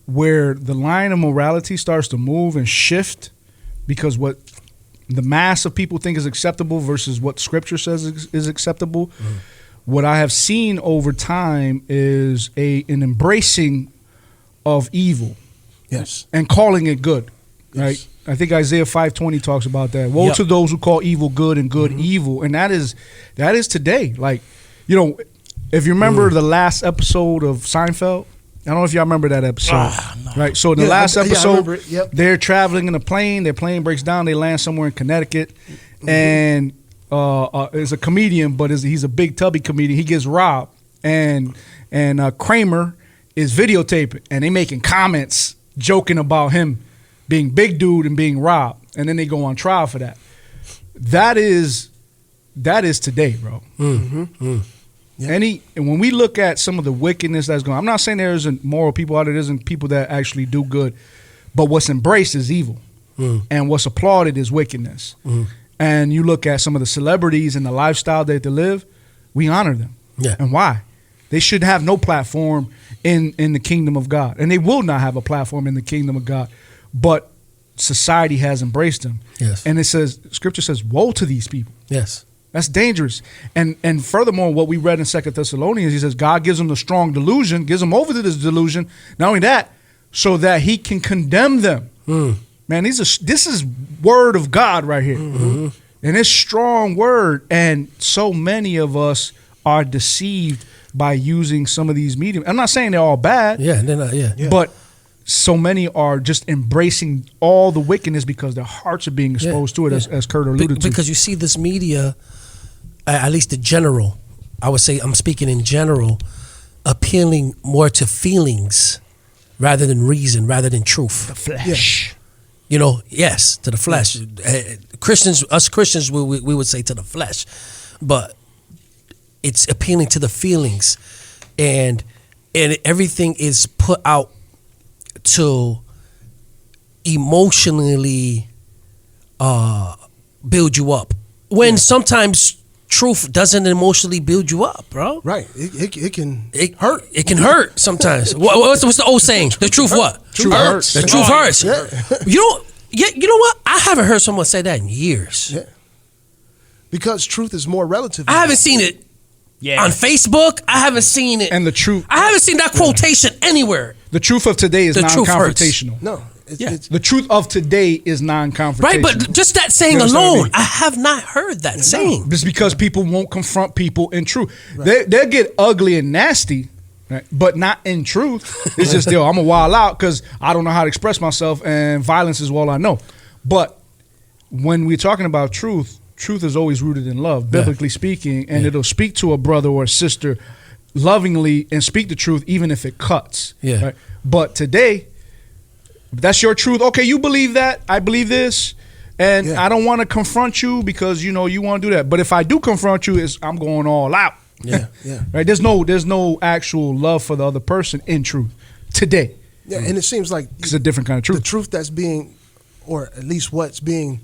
where the line of morality starts to move and shift because what the mass of people think is acceptable versus what Scripture says is acceptable. What I have seen over time is an embracing of evil, yes, and calling it good. Yes. Right? I think Isaiah 5:20 talks about that. Woe to those who call evil good and good evil, and that is today. Like, if you remember the last episode of Seinfeld. I don't know if y'all remember that episode, no. right? So in the last episode, Yep. they're traveling in a plane. Their plane breaks down. They land somewhere in Connecticut, and is a comedian, but he's a big tubby comedian. He gets robbed, and Kramer is videotaping, and they making comments joking about him being big dude and being robbed, and then they go on trial for that. That is today, bro. Yeah. And when we look at some of the wickedness that's going on, I'm not saying there isn't moral people out there, there isn't people that actually do good, but what's embraced is evil, and what's applauded is wickedness. And you look at some of the celebrities and the lifestyle that they live, we honor them. Yeah. And why? They should have no platform in the kingdom of God, and they will not have a platform in the kingdom of God. But society has embraced them. Yes. And it says, Scripture says, woe to these people. Yes. That's dangerous. And furthermore, what we read in 2 Thessalonians, he says God gives them the strong delusion, gives them over to this delusion. Not only that, so that he can condemn them. Man, this is word of God right here. And it's strong word. And so many of us are deceived by using some of these mediums. I'm not saying they're all bad. Yeah, they're not. Yeah. But so many are just embracing all the wickedness because their hearts are being exposed to it, as Kurt alluded to. Because you see this media, at least the general, I would say I'm speaking in general, appealing more to feelings rather than reason, rather than truth. The flesh. You know, yes, to the flesh. Us Christians, we would say to the flesh. But it's appealing to the feelings. And everything is put out to emotionally build you up. When sometimes truth doesn't emotionally build you up, bro. Right. It can hurt. It can hurt sometimes. What's the old saying? The truth what? Truth hurts. The truth hurts. Yeah. You know what? I haven't heard someone say that in years. Yeah. Because truth is more relative. I haven't seen it on Facebook. I haven't seen it. And the truth. I haven't seen that quotation anywhere. The truth of today is The truth non-confrontational. No. It's The truth of today is non-confrontational. Right, but just that saying You understand what I alone, mean? I have not heard that saying. It's because people won't confront people in truth. They'll get ugly and nasty, right? But not in truth. It's just, I'm going to wild out because I don't know how to express myself, and violence is all I know. But when we're talking about truth is always rooted in love, biblically speaking, and it'll speak to a brother or a sister lovingly and speak the truth even if it cuts. Yeah. Right? But today, that's your truth. Okay, you believe that. I believe this. And I don't want to confront you because, you want to do that. But if I do confront you, I'm going all out. Yeah. Right? There's no actual love for the other person in truth today. Yeah, and it seems like It's a different kind of truth. the truth that's being, or at least what's being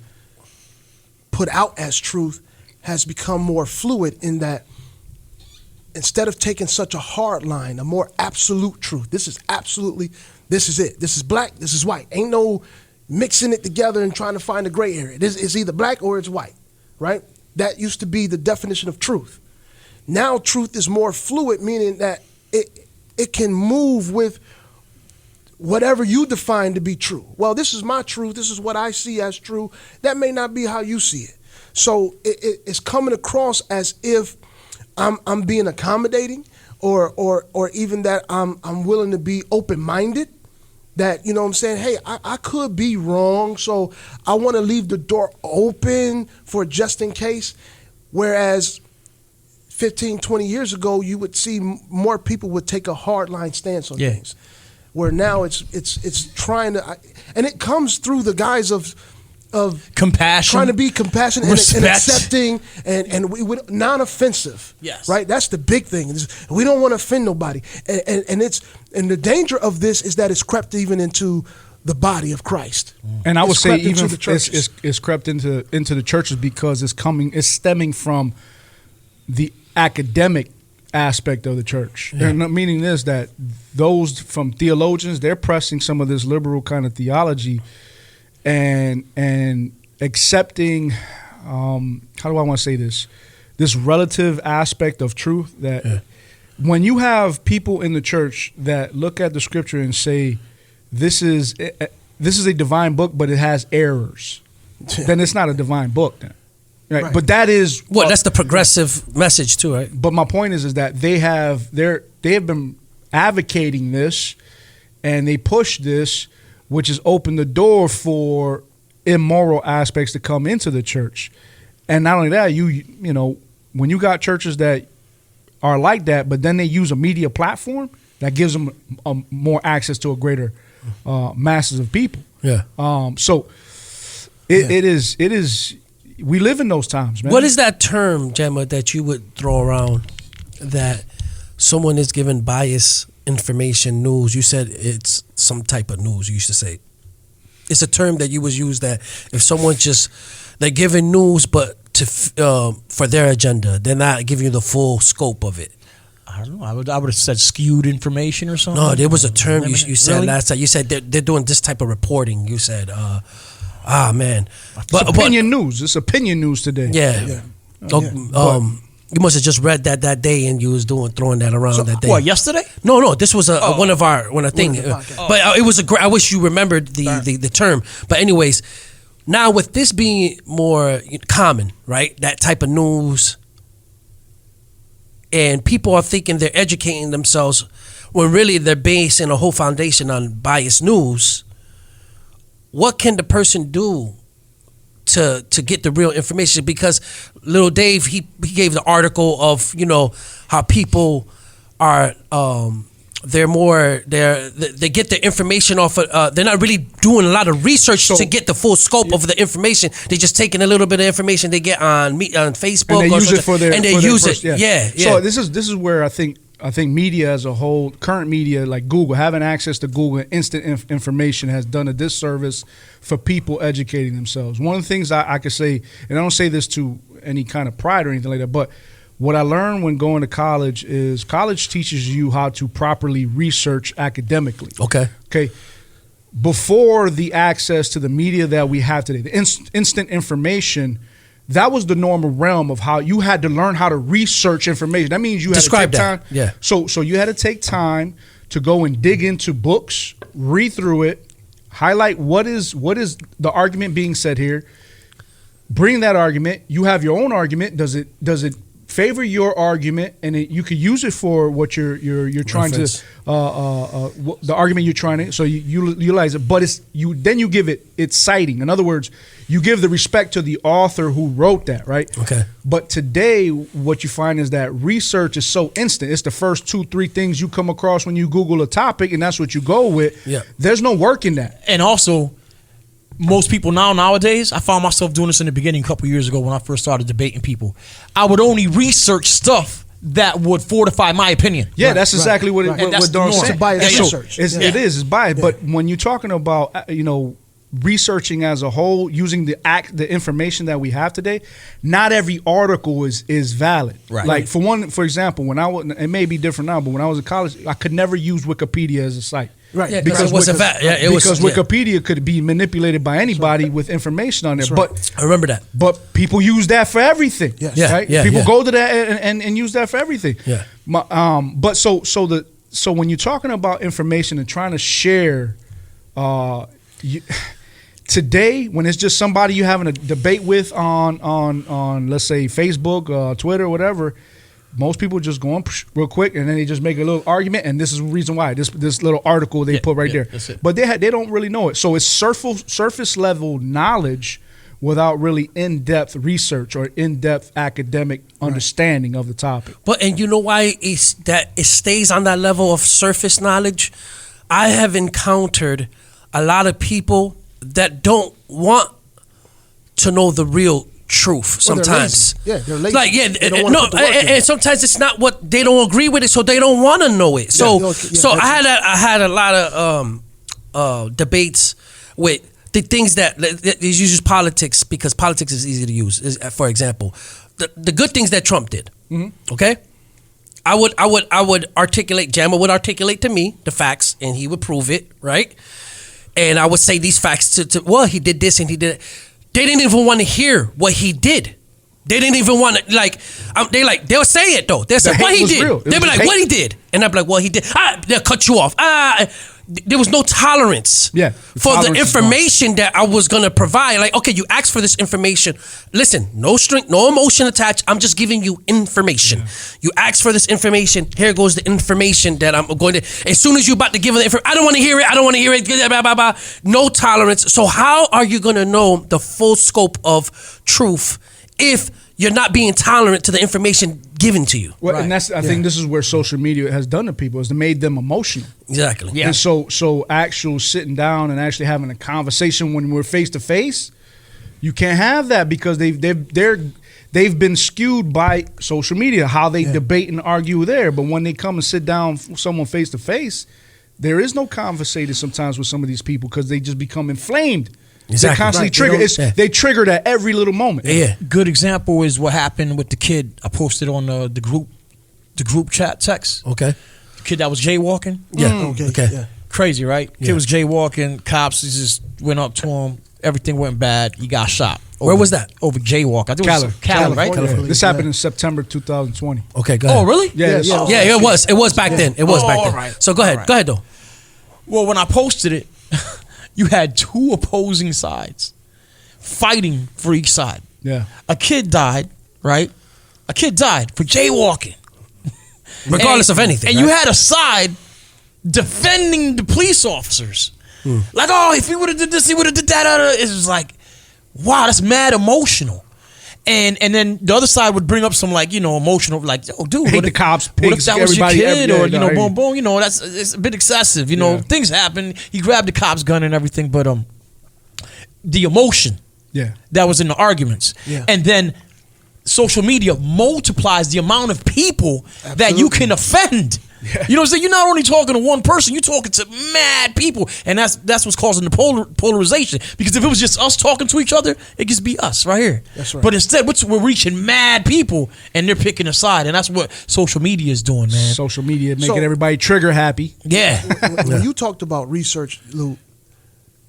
put out as truth, has become more fluid in that instead of taking such a hard line, a more absolute truth. This is it. This is black, this is white. Ain't no mixing it together and trying to find a gray area. It's either black or it's white, right? That used to be the definition of truth. Now truth is more fluid, meaning that it can move with whatever you define to be true. Well, this is my truth. This is what I see as true. That may not be how you see it. So it's coming across as if I'm being accommodating, or even that I'm willing to be open-minded. That, you know what I'm saying, hey, I could be wrong, so I want to leave the door open for just in case. Whereas 15, 20 years ago, you would see more people would take a hardline stance on things. Where now it's trying to, and it comes through the guise of compassion, trying to be compassionate and accepting and we non-offensive. Yes, right. That's the big thing. We don't want to offend nobody, and the danger of this is that it's crept even into the body of Christ. And I would say even it's crept into the churches because it's stemming from the academic aspect of the church. And meaning this, that those from theologians, they're pressing some of this liberal kind of theology and accepting how do I want to say this relative aspect of truth, that when you have people in the church that look at the scripture and say this is a divine book but it has errors, then it's not a divine book then. Right. But that is that's the progressive message too, right? But my point is that they have been advocating this, and they push this, which has opened the door for immoral aspects to come into the church. And not only that, you know, when you got churches that are like that, but then they use a media platform that gives them more access to a greater masses of people. Yeah. So it is. We live in those times, man. What is that term, Gemma, that you would throw around that someone is given biased information, news? You said it's some type of news. You used to say it's a term that you was use that if someone they're giving news, but for their agenda, they're not giving you the full scope of it. I I don't know. I would have said skewed information or something. No, there was a term you said Really? last time. You said they're doing this type of reporting. You said, man. It's opinion news. It's opinion news today. Yeah. You must have just read that day, and you was throwing that around that day. What, yesterday? No. This was one of our thing. podcasts. But it was a great. I wish you remembered the term. But anyways, now with this being more common, right? That type of news, and people are thinking they're educating themselves when really they're basing a whole foundation on biased news. What can the person do to get the real information? Because little Dave, he gave the article of how people are they get the information off of, they're not really doing a lot of research to get the full scope of the information. They're just taking a little bit of information they get on Facebook and they use it for their Yeah. So this is where I think media as a whole, current media like Google, having access to Google and instant information has done a disservice for people educating themselves. One of the things I could say, and I don't say this to any kind of pride or anything like that, but what I learned when going to college is college teaches you how to properly research academically. Okay. Before the access to the media that we have today, the instant information, that was the normal realm of how you had to learn how to research information. That means you had to take time. Yeah. So you had to take time to go and dig into books, read through it, highlight what is the argument being said here, bring that argument. You have your own argument. Does it favor your argument, and you could use it for what you're trying Reference. to the argument you're trying to. So you utilize it, but then you give it its citing. In other words, you give the respect to the author who wrote that, right? Okay. But today, what you find is that research is so instant. It's the first 2-3 things you come across when you Google a topic, and that's what you go with. Yeah. There's no work in that. And also, most people nowadays, I found myself doing this in the beginning a couple years ago when I first started debating people. I would only research stuff that would fortify my opinion. Yeah, that's exactly what And that's what Dar's the norm. saying. It's a biased So research. It is. It's biased. But when you're talking about researching as a whole, using the information that we have today, not every article is valid. Right. Like for example, when it may be different now, but when I was in college, I could never use Wikipedia as a site. Right. Yeah, because it wasn't because Wikipedia could be manipulated by anybody with information on there. Right. But I remember that. But people use that for everything. Yes. Yeah, Right? yeah, People yeah. go to that and use that for everything. Yeah. But so when you're talking about information and trying to share, today when it's just somebody you're having a debate with on let's say Facebook, Twitter, or whatever, most people just go on real quick and then they just make a little argument, and this is the reason why this little article they put right there. That's it. But they don't really know it, so it's surface level knowledge without really in-depth research or in-depth academic understanding of the topic. But and you know why it stays on that level of surface knowledge? I have encountered a lot of people that don't want to know the real truth sometimes. They're lazy. Like They don't wanna put the work in. and sometimes it's not what they don't agree with it, so they don't want to know it. So I had a lot of debates with the things that use politics, because politics is easy to use. For example, the good things that Trump did. Mm-hmm. Okay, I would articulate. Jamma would articulate to me the facts, and he would prove it, right? And I would say these facts to well, he did this and he did it. They didn't even want to hear what he did. They didn't even want to they'll say it though. They'll say what he did. They'll be like, what he did, and I'll be like, well, he did. They'll cut you off. There was no tolerance for the information that I was gonna provide. Like, okay, you asked for this information. Listen, no string, no emotion attached. I'm just giving you information. Yeah. You asked for this information. Here goes the information that I'm going to. As soon as you're about to give it the information, I don't want to hear it. I don't want to hear it. Blah, blah, blah. No tolerance. So how are you gonna know the full scope of truth if you're not being tolerant to the information given to you? Well, and I think this is where social media has done to people, is to made them emotional. Exactly. Yeah. And so actual sitting down and actually having a conversation when we're face to face, you can't have that because they've been skewed by social media, how they debate and argue there. But when they come and sit down with someone face to face, there is no conversating sometimes with some of these people because they just become inflamed. Exactly. They constantly trigger. They triggered at every little moment. Yeah. Good example is what happened with the kid I posted on the group the group chat text. Okay. The kid that was jaywalking. Yeah. Okay. Yeah. Crazy, right? Yeah. Kid was jaywalking. Cops just went up to him. Everything went bad. He got shot. Where was that? Over jaywalk. I think it was Cali, right? California. This happened in September 2020. Okay, go ahead. Oh, really? Yeah, Yeah, it was. It was back then. It was back then. all right. So go ahead. All right. Go ahead, though. Well, when I posted it, you had two opposing sides fighting for each side. Yeah. A kid died, right? A kid died for jaywalking. Regardless of anything. And right? you had a side defending the police officers. Like, oh, if he would have did this, he would have did that. It was like, wow, that's mad emotional. And then the other side would bring up some like, you know, emotional, like, oh, dude, Hate what the if, cops, what if pigs, that was your everybody, kid, or you know, yeah, boom, boom, you know, it's a bit excessive. You know, Yeah. things happen. He grabbed the cop's gun and everything, but the emotion Yeah. that was in the arguments, Yeah. and then social media multiplies the amount of people that you Absolutely. can offend. You know what I'm saying? You're not only talking to one person, you're talking to mad people. And that's what's causing the polarization. Because if it was just us talking to each other, it just be us right here. That's right. But instead, we're reaching mad people and they're picking a side. And that's what social media is doing, man. Social media making So- everybody trigger happy. Yeah. When you talked about research, Lou,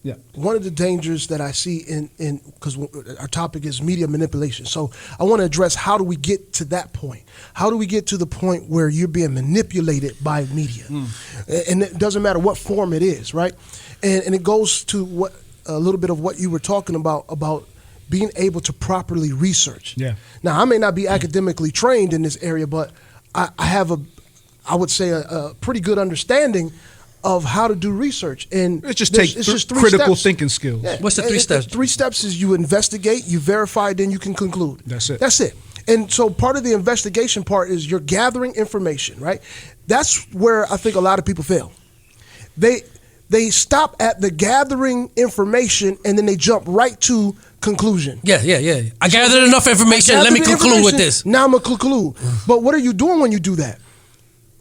Yeah. one of the dangers that I see in because our topic is media manipulation. So I want to address, how do we get to that point? How do we get to the point where you're being manipulated by media? And it doesn't matter what form it is, right? And it goes to what a little bit of what you were talking about being able to properly research. Yeah. Now, I may not be academically trained in this area, but I have I would say a pretty good understanding of how to do research. And It just there's- takes it's just three critical steps. thinking skills. Yeah. What's the three steps? 3 steps is you investigate, you verify, then you can conclude. That's it. That's it. And so part of the investigation part is you're gathering information, right? That's where I think a lot of people fail. They stop at the gathering information and then they jump right to conclusion. Yeah. I gathered enough information. Let me Gather the conclude with information, this. Now I'm gonna conclude. But what are you doing when you do that?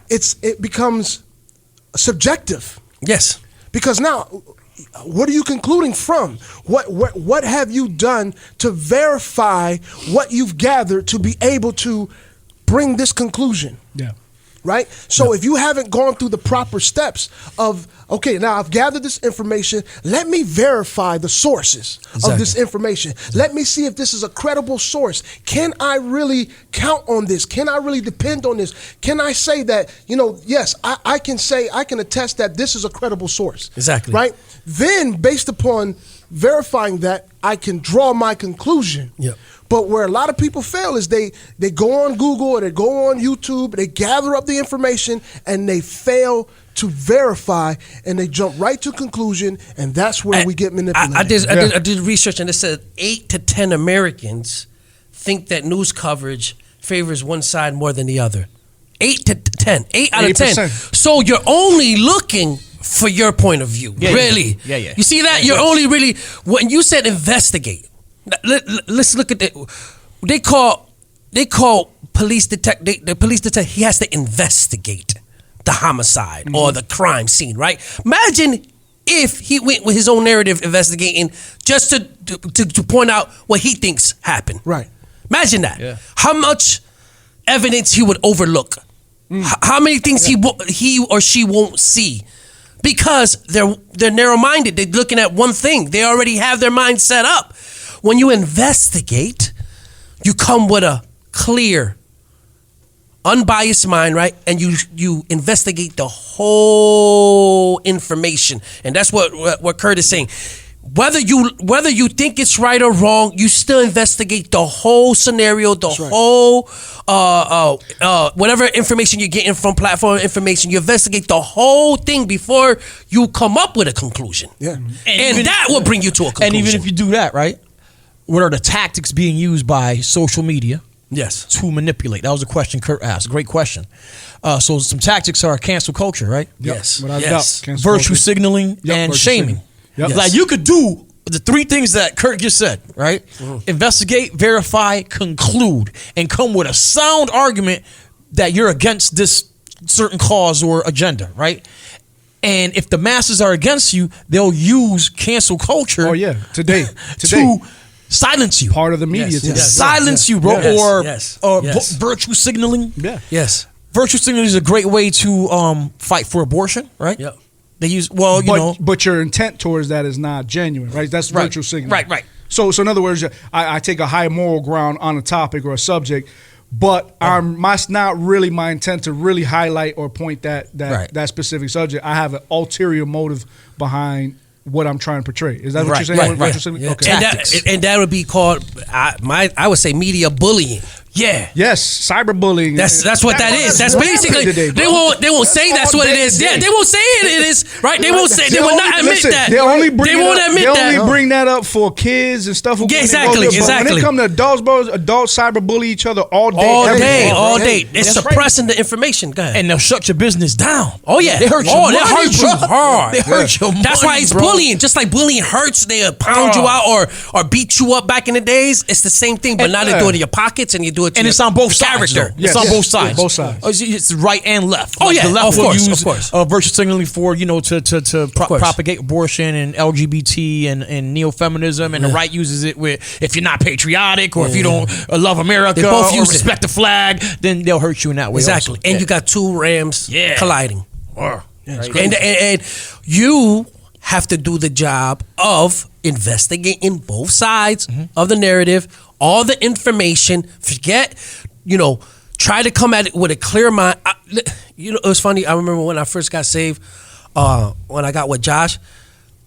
It becomes subjective. Yes. Because now, what are you concluding from? What have you done to verify what you've gathered to be able to bring this conclusion? Yeah. Right? So if you haven't gone through the proper steps of, okay, now I've gathered this information, let me verify the sources of this information. Let me see if this is a credible source. Can I really count on this? Can I really depend on this? Can I say that, yes, I can attest that this is a credible source. Exactly. Right? Then, based upon verifying that, I can draw my conclusion. Yep. But where a lot of people fail is they go on Google or they go on YouTube, they gather up the information and they fail to verify and they jump right to conclusion, and that's where we get manipulated. I did research and it said 8 to 10 Americans think that news coverage favors one side more than the other. 8 to 10. 8 out of 10. 8%. So you're only looking for your point of view. Yeah, really. yeah. Yeah. You see that? You're only really, when you said investigate, let's look at it. They call police detective. The police detective, he has to investigate the homicide or the crime scene, right? Imagine if he went with his own narrative investigating just to point out what he thinks happened. Right. Imagine that. Yeah. How much evidence he would overlook. How many things he or she won't see. Because they're narrow-minded. They're looking at one thing. They already have their mind set up. When you investigate, you come with a clear, unbiased mind, right? And you investigate the whole information. And that's what Kurt is saying. Whether you think it's right or wrong, you still investigate the whole scenario, whole whatever information you're getting from platform information. You investigate the whole thing before you come up with a conclusion. Yeah. And that will bring you to a conclusion. And even if you do that, right? What are the tactics being used by social media? Yes. To manipulate. That was a question Kurt asked. Great question. So some tactics are cancel culture, right? Yes. Without a Yes. doubt. Cancel Virtue culture. signaling Yep, and virtue shaming. signaling. Yep. Yes. Like you could do the three things that Kurt just said, right? Investigate, verify, conclude, and come with a sound argument that you're against this certain cause or agenda, right? And if the masses are against you, they'll use cancel culture. Oh yeah, today. To silence you. Part of the media. Yes, today. yes. Silence you, bro, Yes, or yes, or yes. virtue signaling. Yeah. Yes. virtue signaling is a great way to fight for abortion, right? Yep. They use but your intent towards that is not genuine, right? That's Right. virtue signaling. Right. So in other words, I take a high moral ground on a topic or a subject, but it's not really my intent to really highlight or point that specific subject. I have an ulterior motive behind what I'm trying to portray. Is that what you're saying? Right. Yeah. Okay. And that would be called, I would say, media bullying. Yeah. Yes, cyberbullying. That's what that is. That's what basically happened today, they won't say that's what it is. Yeah, they won't say it is right. They won't say they will not admit that. They won't admit that. Only bring that up for kids and stuff. Yeah, exactly. When it come to adults, bro, adults cyberbully each other all day. All day. It's suppressing the information. Go ahead. And they'll shut your business down. Oh yeah, They hurt you. They hurt you hard. They hurt your money, That's why it's bro. bullying. Just like bullying hurts, they pound you out or beat you up back in the days. It's the same thing, but now they do it in your pockets and you do it to And your it's on both sides. character. It's on both sides. Both sides. It's right and left. Oh, yeah. The left Of will course, use of course. virtue signaling for to course. propagate abortion and LGBT and neo-feminism, and the right uses it with if you're not patriotic or if you don't love America They both or use it. respect the flag, then they'll hurt you in that way. Exactly. also. And Yeah. you got two rams Yeah. colliding. Yeah, it's And you have to do the job of investigating both sides of the narrative, all the information. Forget, try to come at it with a clear mind. It was funny. I remember when I first got saved, when I got with Josh.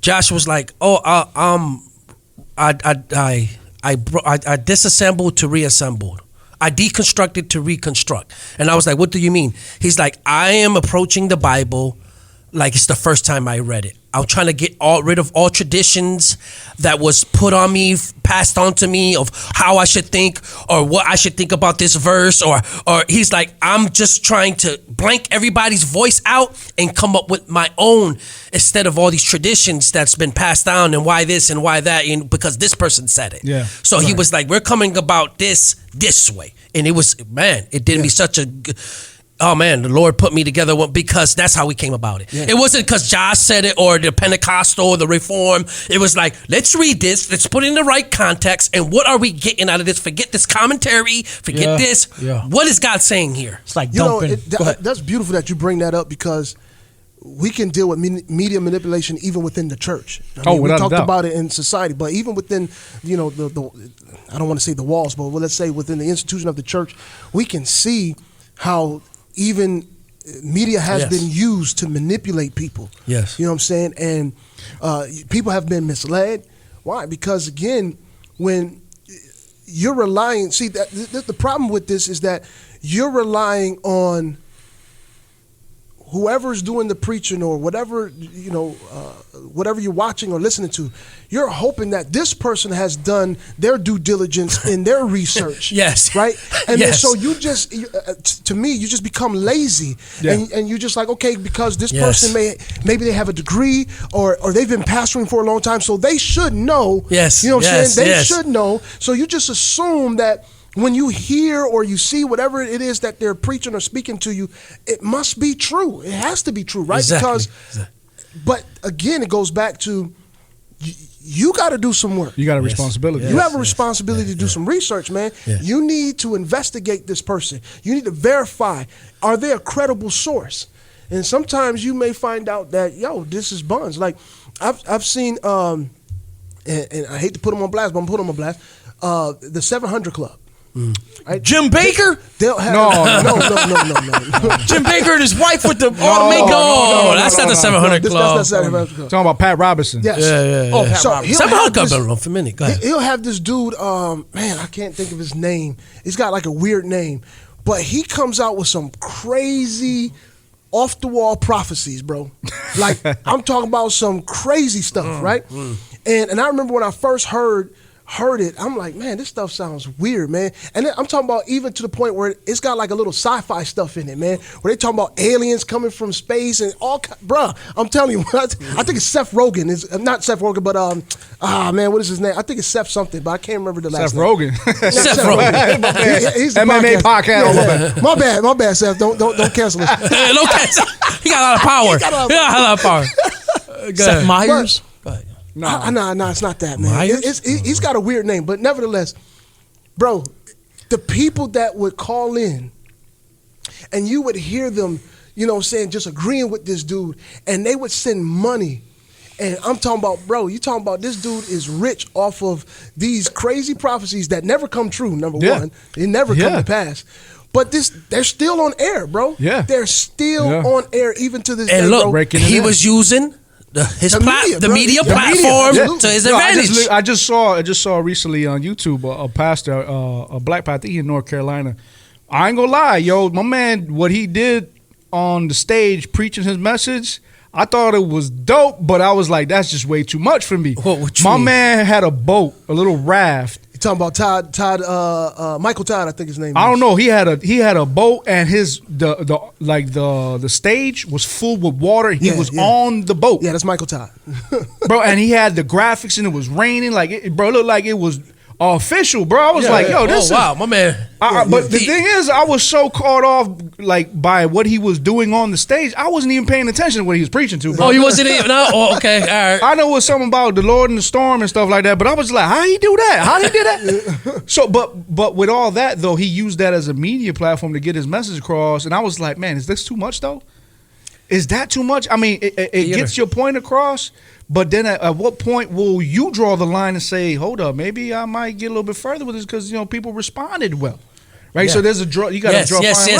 Josh was like, I disassembled to reassembled. I deconstructed to reconstruct. And I was like, what do you mean? He's like, I am approaching the Bible like it's the first time I read it. I'm trying to get rid of all traditions that was put on me, passed on to me of how I should think or what I should think about this verse. Or he's like, I'm just trying to blank everybody's voice out and come up with my own instead of all these traditions that's been passed down and why this and why that and because this person said it. Yeah. So he was like, we're coming about this way. And it was, man, it did me such a... Oh man, the Lord put me together because that's how we came about it. Yeah. It wasn't because Josh said it or the Pentecostal or the Reform. It was like, let's read this, let's put it in the right context, and what are we getting out of this? Forget this commentary, forget this. Yeah. What is God saying here? It's like dumping. That's beautiful that you bring that up because we can deal with media manipulation even within the church. We talked about it in society, but even within, the I don't want to say the walls, but let's say within the institution of the church, we can see how even media has been used to manipulate people. Yes. You know what I'm saying? And people have been misled. Why? Because again, when you're relying, the problem with this is that you're relying on whoever's doing the preaching or whatever, whatever you're watching or listening to, you're hoping that this person has done their due diligence in their research. Yes. Right? And then so you just, to me, you just become lazy. Yeah. And you're just like, okay, because this person maybe they have a degree or they've been pastoring for a long time, so they should know. Yes. You know what I'm saying? They should know. So you just assume that when you hear or you see whatever it is that they're preaching or speaking to you, it must be true. It has to be true, right? Exactly. But again, it goes back to you got to do some work. You got a responsibility. You have a responsibility to do some research, man. You need to investigate this person. You need to verify, are they a credible source? And sometimes you may find out that, this is buns. Like I've seen, and I hate to put them on blast, but I'm putting them on blast, the 700 Club. Right? Jim Baker? They'll have, no. Jim Baker and his wife with the automaker. No, that's not the 700 Club. That's not 700 Club. Talking about Pat Robertson. Yes. Yeah. Oh, Pat Robertson. 700 Club been around for a minute. Go ahead. He'll have this dude, man, I can't think of his name. He's got like a weird name. But he comes out with some crazy off the wall prophecies, bro. Like I'm talking about some crazy stuff, right? And I remember when I first heard it, I'm like, man, this stuff sounds weird, man. And then I'm talking about even to the point where it's got like a little sci-fi stuff in it, man. Where they talking about aliens coming from space and all, bruh. I'm telling you, I think it's Seth Rogen. It's not Seth Rogen, but man, what is his name? I think it's Seth something, but I can't remember the last name. Seth Rogen. He's the MMA podcast. My bad, Seth. Don't cancel it. Don't cancel. He got a lot of power. He got a lot of power. Seth Meyers? No, it's not that, man. He's got a weird name, but nevertheless, bro, the people that would call in and you would hear them, you know what I'm saying, just agreeing with this dude, and they would send money. And I'm talking about, bro, you talking about this dude is rich off of these crazy prophecies that never come true, number one. They never come to pass. But they're still on air, bro. Yeah. They're still on air even to this day, And look, bro. he was using the media platform to his advantage. I just saw recently on YouTube a pastor, a black pastor in North Carolina. I ain't gonna lie, yo, my man, what he did on the stage preaching his message, I thought it was dope, but I was like, that's just way too much for me. My man had a boat, a little raft. You talking about Michael Todd, I think his name is. I don't know. He had a boat, and the stage was full with water. He was on the boat. Yeah, that's Michael Todd. Bro, and he had the graphics, and it was raining. It looked like it was official, bro. I was like, yo, this is... wow, my man. But the thing is, I was so caught off by what he was doing on the stage, I wasn't even paying attention to what he was preaching to, bro. Oh, you wasn't even... Oh, okay, all right. I know it was something about the Lord and the storm and stuff like that, but I was like, how he do that? How he did that? So, but with all that, though, he used that as a media platform to get his message across, and I was like, man, is this too much, though? Is that too much? I mean, it gets your point across, but then at what point will you draw the line and say, hold up, maybe I might get a little bit further with this because, you know, people responded well. Right, so there's a draw. You got to draw a fine line.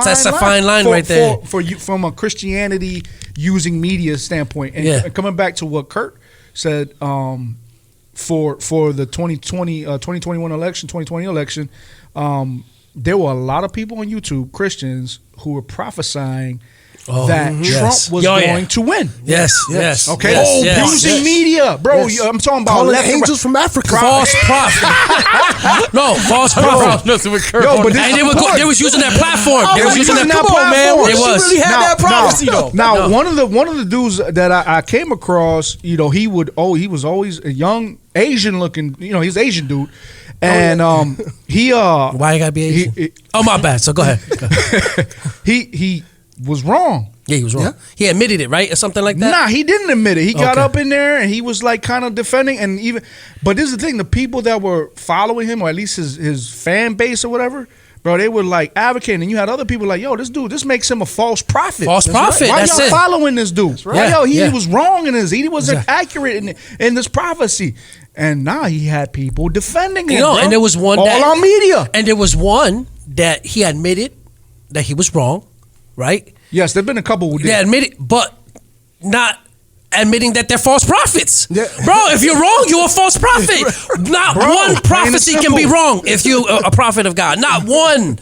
That's a fine line right there for you from a Christianity using media standpoint. And coming back to what Kurt said, for the 2021 election, 2020 election, there were a lot of people on YouTube, Christians, who were prophesying that Trump was going to win. Yes. Okay. Using media, bro. I'm talking about calling angels from Africa. False prophet. No, false prophet. And they was using that platform. They was using that platform, man. They really had that prophecy though. Now, one of the dudes that I came across, you know, he was always a young Asian looking, you know, he's an Asian dude. And he why you gotta be Asian? My bad. So go ahead. He was wrong. Yeah, he was wrong. Yeah? He admitted it, right? Or something like that? Nah, he didn't admit it. He got up in there and he was like kind of defending but this is the thing, the people that were following him, or at least his fan base or whatever, bro, they were like advocating, and you had other people like, yo, this makes him a false prophet. False prophet. Why That's y'all it. following this dude? Right. Yo, he was wrong in this. He wasn't accurate in this prophecy. And now he had people defending him, bro. And there was one on media. And there was one that he admitted that he was wrong, right? Yes, there've been a couple who did. They admitted, but not admitting that they're false prophets. Yeah. Bro, if you're wrong, you're a false prophet. Not one prophecy can be wrong if you're a prophet of God. Not one.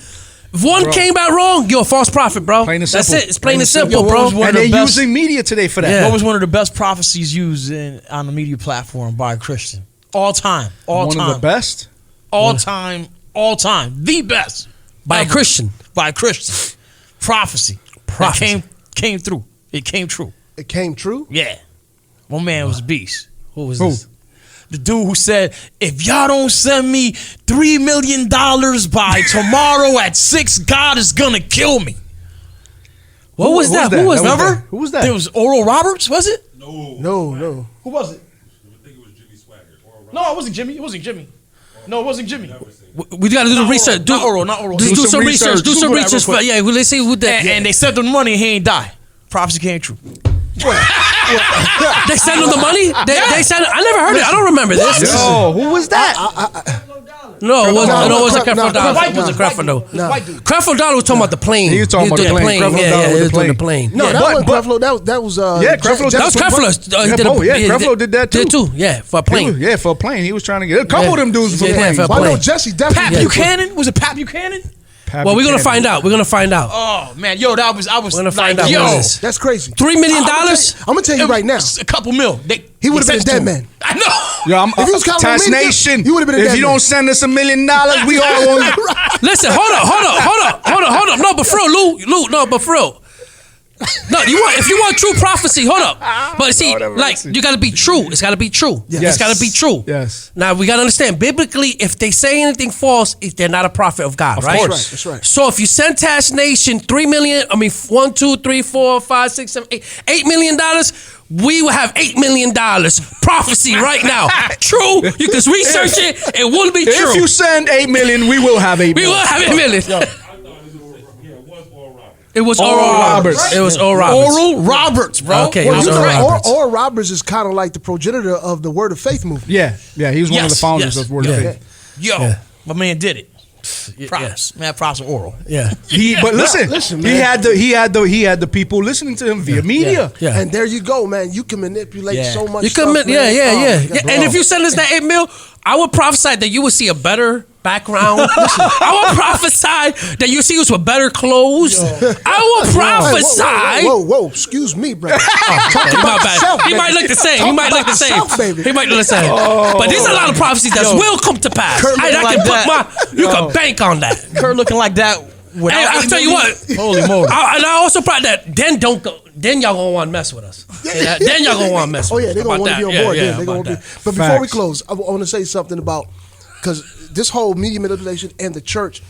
If one came out wrong, you're a false prophet, bro. Plain and That's simple. it. It's plain and simple, bro. And they're using media today for that. Yeah. What was one of the best prophecies used on the media platform by a Christian? All time. One of the best? All time. The best. By a Christian. By a Christian. Prophecy. That came through. It came true. It came true? Yeah. One man was a beast. Who was this? The dude who said, if y'all don't send me $3 million by tomorrow at 6, God is gonna kill me. What was that? Who was Remember? that? Who was that? There was Oral Roberts, was it? No. Who was it? I think it was Jimmy Swagger. No, it wasn't Jimmy. No, it wasn't Jimmy. We got to do the research. Not oral. Do some research. Do some research. Yeah, well, let's see who that. And they sent him the money and he ain't die. Prophecy came true. They sent him the money? They sent. I never heard it. I don't remember this. Yo, who was that? No, it wasn't Creflo Creflo Dollar. Dollar. It wasn't Creflo Dollar. White dude. Creflo Dollar was talking about the plane. He was talking about the plane. Creflo Dollar Yeah, with he the was doing the plane. plane. No, that wasn't but- Creflo. That was Creflo. That was Creflo. Creflo did that too. Yeah, for a plane. Yeah, for a plane. He was trying to get a couple of them dudes for Yeah, planes. for a Well, I know plane. Jesse Pat definitely. Buchanan? Was it Pat Buchanan? Well, we're gonna find out. We're gonna find out. Oh man, yo, I was We're gonna find out yo, what it is. That's crazy. $3 million. I'm gonna tell you right now. A couple mil. He would have been a dead man. I know. Yo, If he was calling TATS me, Nation. you would've been a If dead you man. don't send us $1 million, we all on. Listen, hold up. No, but for real, Lou, no, but for real. No, if you want true prophecy, hold up. But see, like, you gotta be true. It's gotta be true. Yes. It's gotta be true. Yes. Now we gotta understand biblically, if they say anything false, they're not a prophet of God, right? course. That's right. So if you send TATS Nation $3 million, 1, 2, 3, 4, 5, 6, 7, 8, $8 million, we will have $8 million prophecy right now. True. You can research it. It will be true. If you send $8 million, we will have $8 million. We will have $8 million. I thought it was It was Oral Roberts. It was Oral Roberts. Oral Roberts, bro. Okay, it was Oral Roberts. Oral Roberts is kind of like the progenitor of the Word of Faith movement. Yeah, he was one of the founders of Word of Faith. Yo, my man did it. Props, man. Props to Oral. Yeah. But listen, man. He had the people listening to him via media. Yeah. And there you go, man. You can manipulate so much. You stuff, can, man. And if you send us that 8 mil, I would prophesy that you would see a better background. I would prophesy that you see us with better clothes. I will prophesy. Whoa, excuse me, bro. He might look the same. He might look the same. But there's a lot of prophecies that will come to pass. You can bank on that. Kurt looking like that. And I'll tell you what. Holy moly. And I also probably that then don't go. Then y'all gonna want to mess with us. Then y'all gonna want to mess with us. Oh yeah, they're gonna want to be on board. They're gonna be. But before we close, I want to say something about, because this whole media manipulation and the church.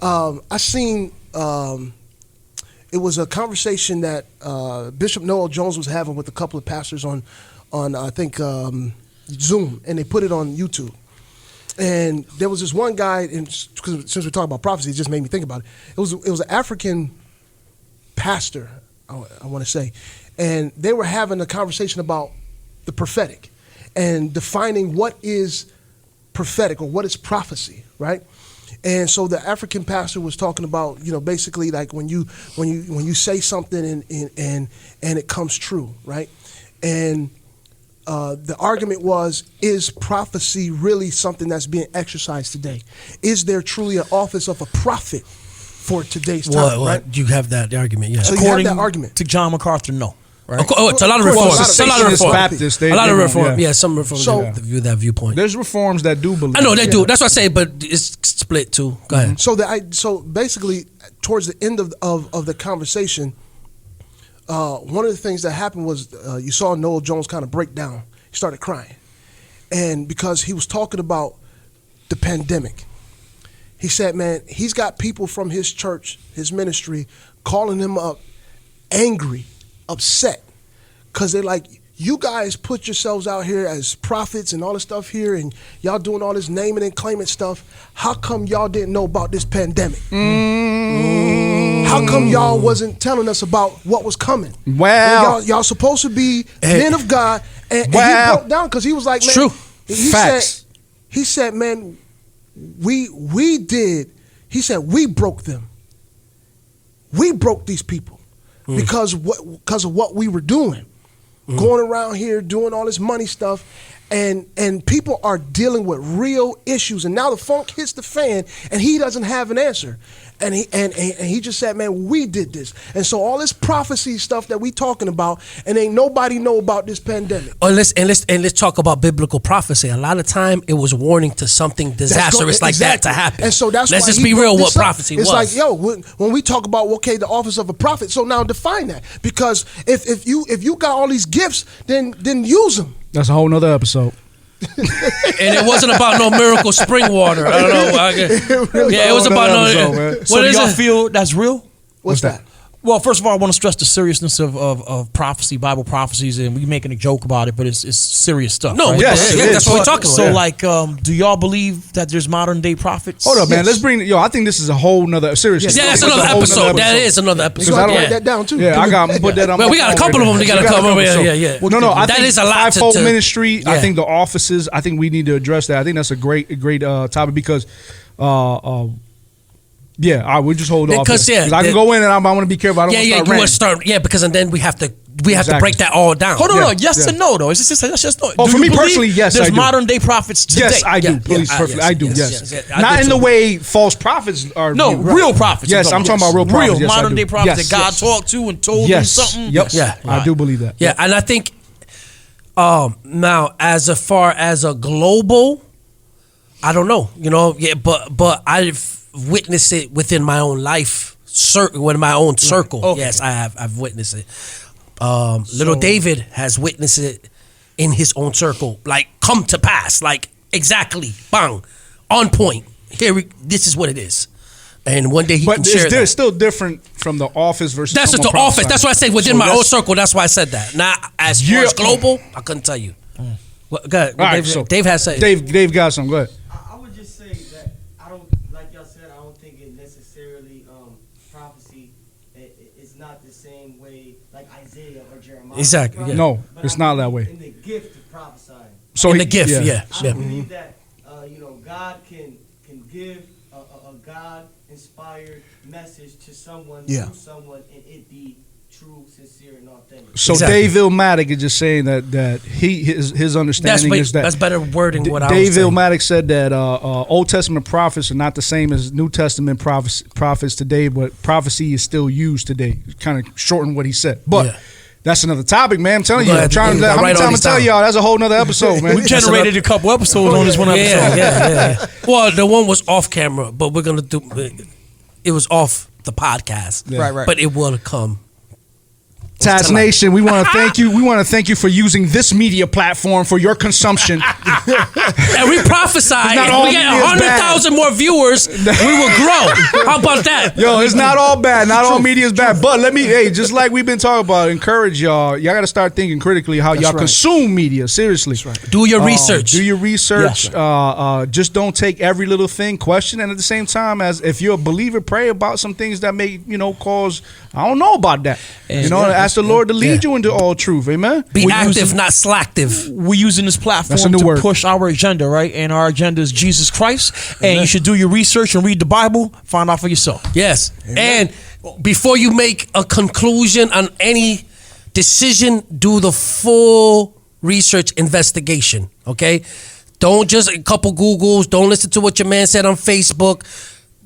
I seen it was a conversation that Bishop Noel Jones was having with a couple of pastors on I think Zoom, and they put it on YouTube. And there was this one guy, and since we're talking about prophecy, it just made me think about it. It was an African pastor, I want to say, and they were having a conversation about the prophetic and defining what is prophetic or what is prophecy, right? And so the African pastor was talking about, basically like when you say something and it comes true, right? And the argument was, is prophecy really something that's being exercised today? Is there truly an office of a prophet for today's time? Right? You have that argument, yeah. So you have that argument. To John MacArthur, no. Right? It's a lot of reforms. It's a lot of reforms. Baptists, a lot of reforms. Yeah, some reforms view that viewpoint. There's reforms that do believe. I know they do. That's what I say, but it's split too. Go ahead. So basically, towards the end of the conversation, one of the things that happened was you saw Noel Jones kind of break down. He started crying. And because he was talking about the pandemic, he said, man, he's got people from his church, his ministry, calling him up angry, upset, because they're like, you guys put yourselves out here as prophets and all this stuff here, and y'all doing all this naming and claiming stuff. How come y'all didn't know about this pandemic? How come y'all wasn't telling us about what was coming? Wow. Y'all supposed to be men of God. And he broke down because he was like, man. True. Facts. He said, man, we did. He said, we broke them. We broke these people because of what we were doing. Going around here doing all this money stuff, and people are dealing with real issues, and now the funk hits the fan and he doesn't have an answer, and he just said, man, we did this. And so all this prophecy stuff that we talking about, and ain't nobody know about this pandemic. Let's talk about biblical prophecy. A lot of time it was warning to something disastrous like that to happen. And so that's let's why just be real what prophecy was. It's like, yo, when we talk about the office of a prophet, so now define that, because if you got all these gifts, then use them. That's a whole nother episode. And it wasn't about no miracle spring water. I don't know. It was about no. So do y'all feel that's real? What's that? Well, first of all, I want to stress the seriousness of prophecy, Bible prophecies, and we making a joke about it, but it's serious stuff. No, right? yes, that's what we're talking about. So, do y'all believe that there's modern day prophets? Hold up, man. Let's bring. I think this is a whole nother serious. Yeah, that's another episode. That is another episode. You gotta write that down too. Yeah, I got put that on. Well, we got a couple of them. We got a couple. Yeah. No. I think that is a lot fivefold to ministry. I think the offices. I think we need to address that. I think that's a great topic because. I would just hold off. Because I can go in and I want to be careful. I don't want to start ranting. Because and then we have to break that all down. Hold on, yes and no though. It's just no. Oh, for me personally, yes, I do. There's modern day prophets today. Yes, I do. Please, perfectly, I do. Yes, not in the way false prophets are. No, real prophets. Yes, I'm talking about real prophets. Real modern day prophets that God talked to and told them something. Yep. Yeah, I do believe that. Yeah, and I think now as far as a global, I don't know. But I've witnessed it within my own life, within my own circle. Okay. Yes, I have. I've witnessed it. Little David has witnessed it in his own circle, like come to pass, like exactly, bang, on point. This is what it is. And one day he can share that. But it's still different from the office versus. That's just the office. That's why I say within my own circle. That's why I said that. Not as far as global. I couldn't tell you. Go ahead. Dave has said. Dave got some. Go ahead. I would just say that I don't, like y'all said, I don't think it necessarily prophecy Exactly. Yeah. No, it's not that way. In the gift of prophesying. So in the gift, yeah. I believe that God can give a God-inspired message to someone, through someone, and it be true, sincere, and authentic. So Exactly. Dave Illmatic is just saying that his understanding is that that's better wording. What I was Dave saying. Illmatic said that Old Testament prophets are not the same as New Testament prophets today, but prophecy is still used today. Kind of shorten what he said, but. Yeah. That's another topic, man. I'm telling you. Go I'm ahead. trying to. Yeah, How many write all times I these tell down. y'all? That's a whole nother episode, man. We generated a couple episodes on this one episode. Yeah. Well, the one was off camera, but we're gonna do. It was off the podcast, Right. But it will come. TATS Nation, we want to thank you. We want to thank you for using this media platform for your consumption. And we prophesied not if all we get media is bad. 100,000 more viewers, we will grow. How about that? Yo, it's not all bad. Not all media is bad. But just like we've been talking about, encourage y'all. Y'all got to start thinking critically how y'all consume media. Seriously. Do your research. Do your research. Just don't take every little thing. Question. And at the same time, as if you're a believer, pray about some things that may, cause, I don't know about that. Ask the Lord to lead you into all truth. Amen. Be active, not slacktive. We're using this platform That's a new to word. push our agenda, right? And our agenda is Jesus Christ. And you should do your research and read the Bible. Find out for yourself. Yes. And before you make a conclusion on any decision, do the full research investigation. Okay? Don't just a couple Googles. Don't listen to what your man said on Facebook.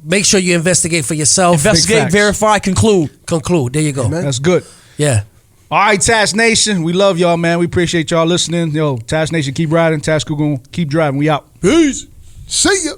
Make sure you investigate for yourself. Investigate, verify, conclude. There you go. Amen. That's good. Yeah. All right, TATS Nation. We love y'all, man. We appreciate y'all listening. Yo, TATS Nation, keep riding. TATS Google, keep driving. We out. Peace. See ya.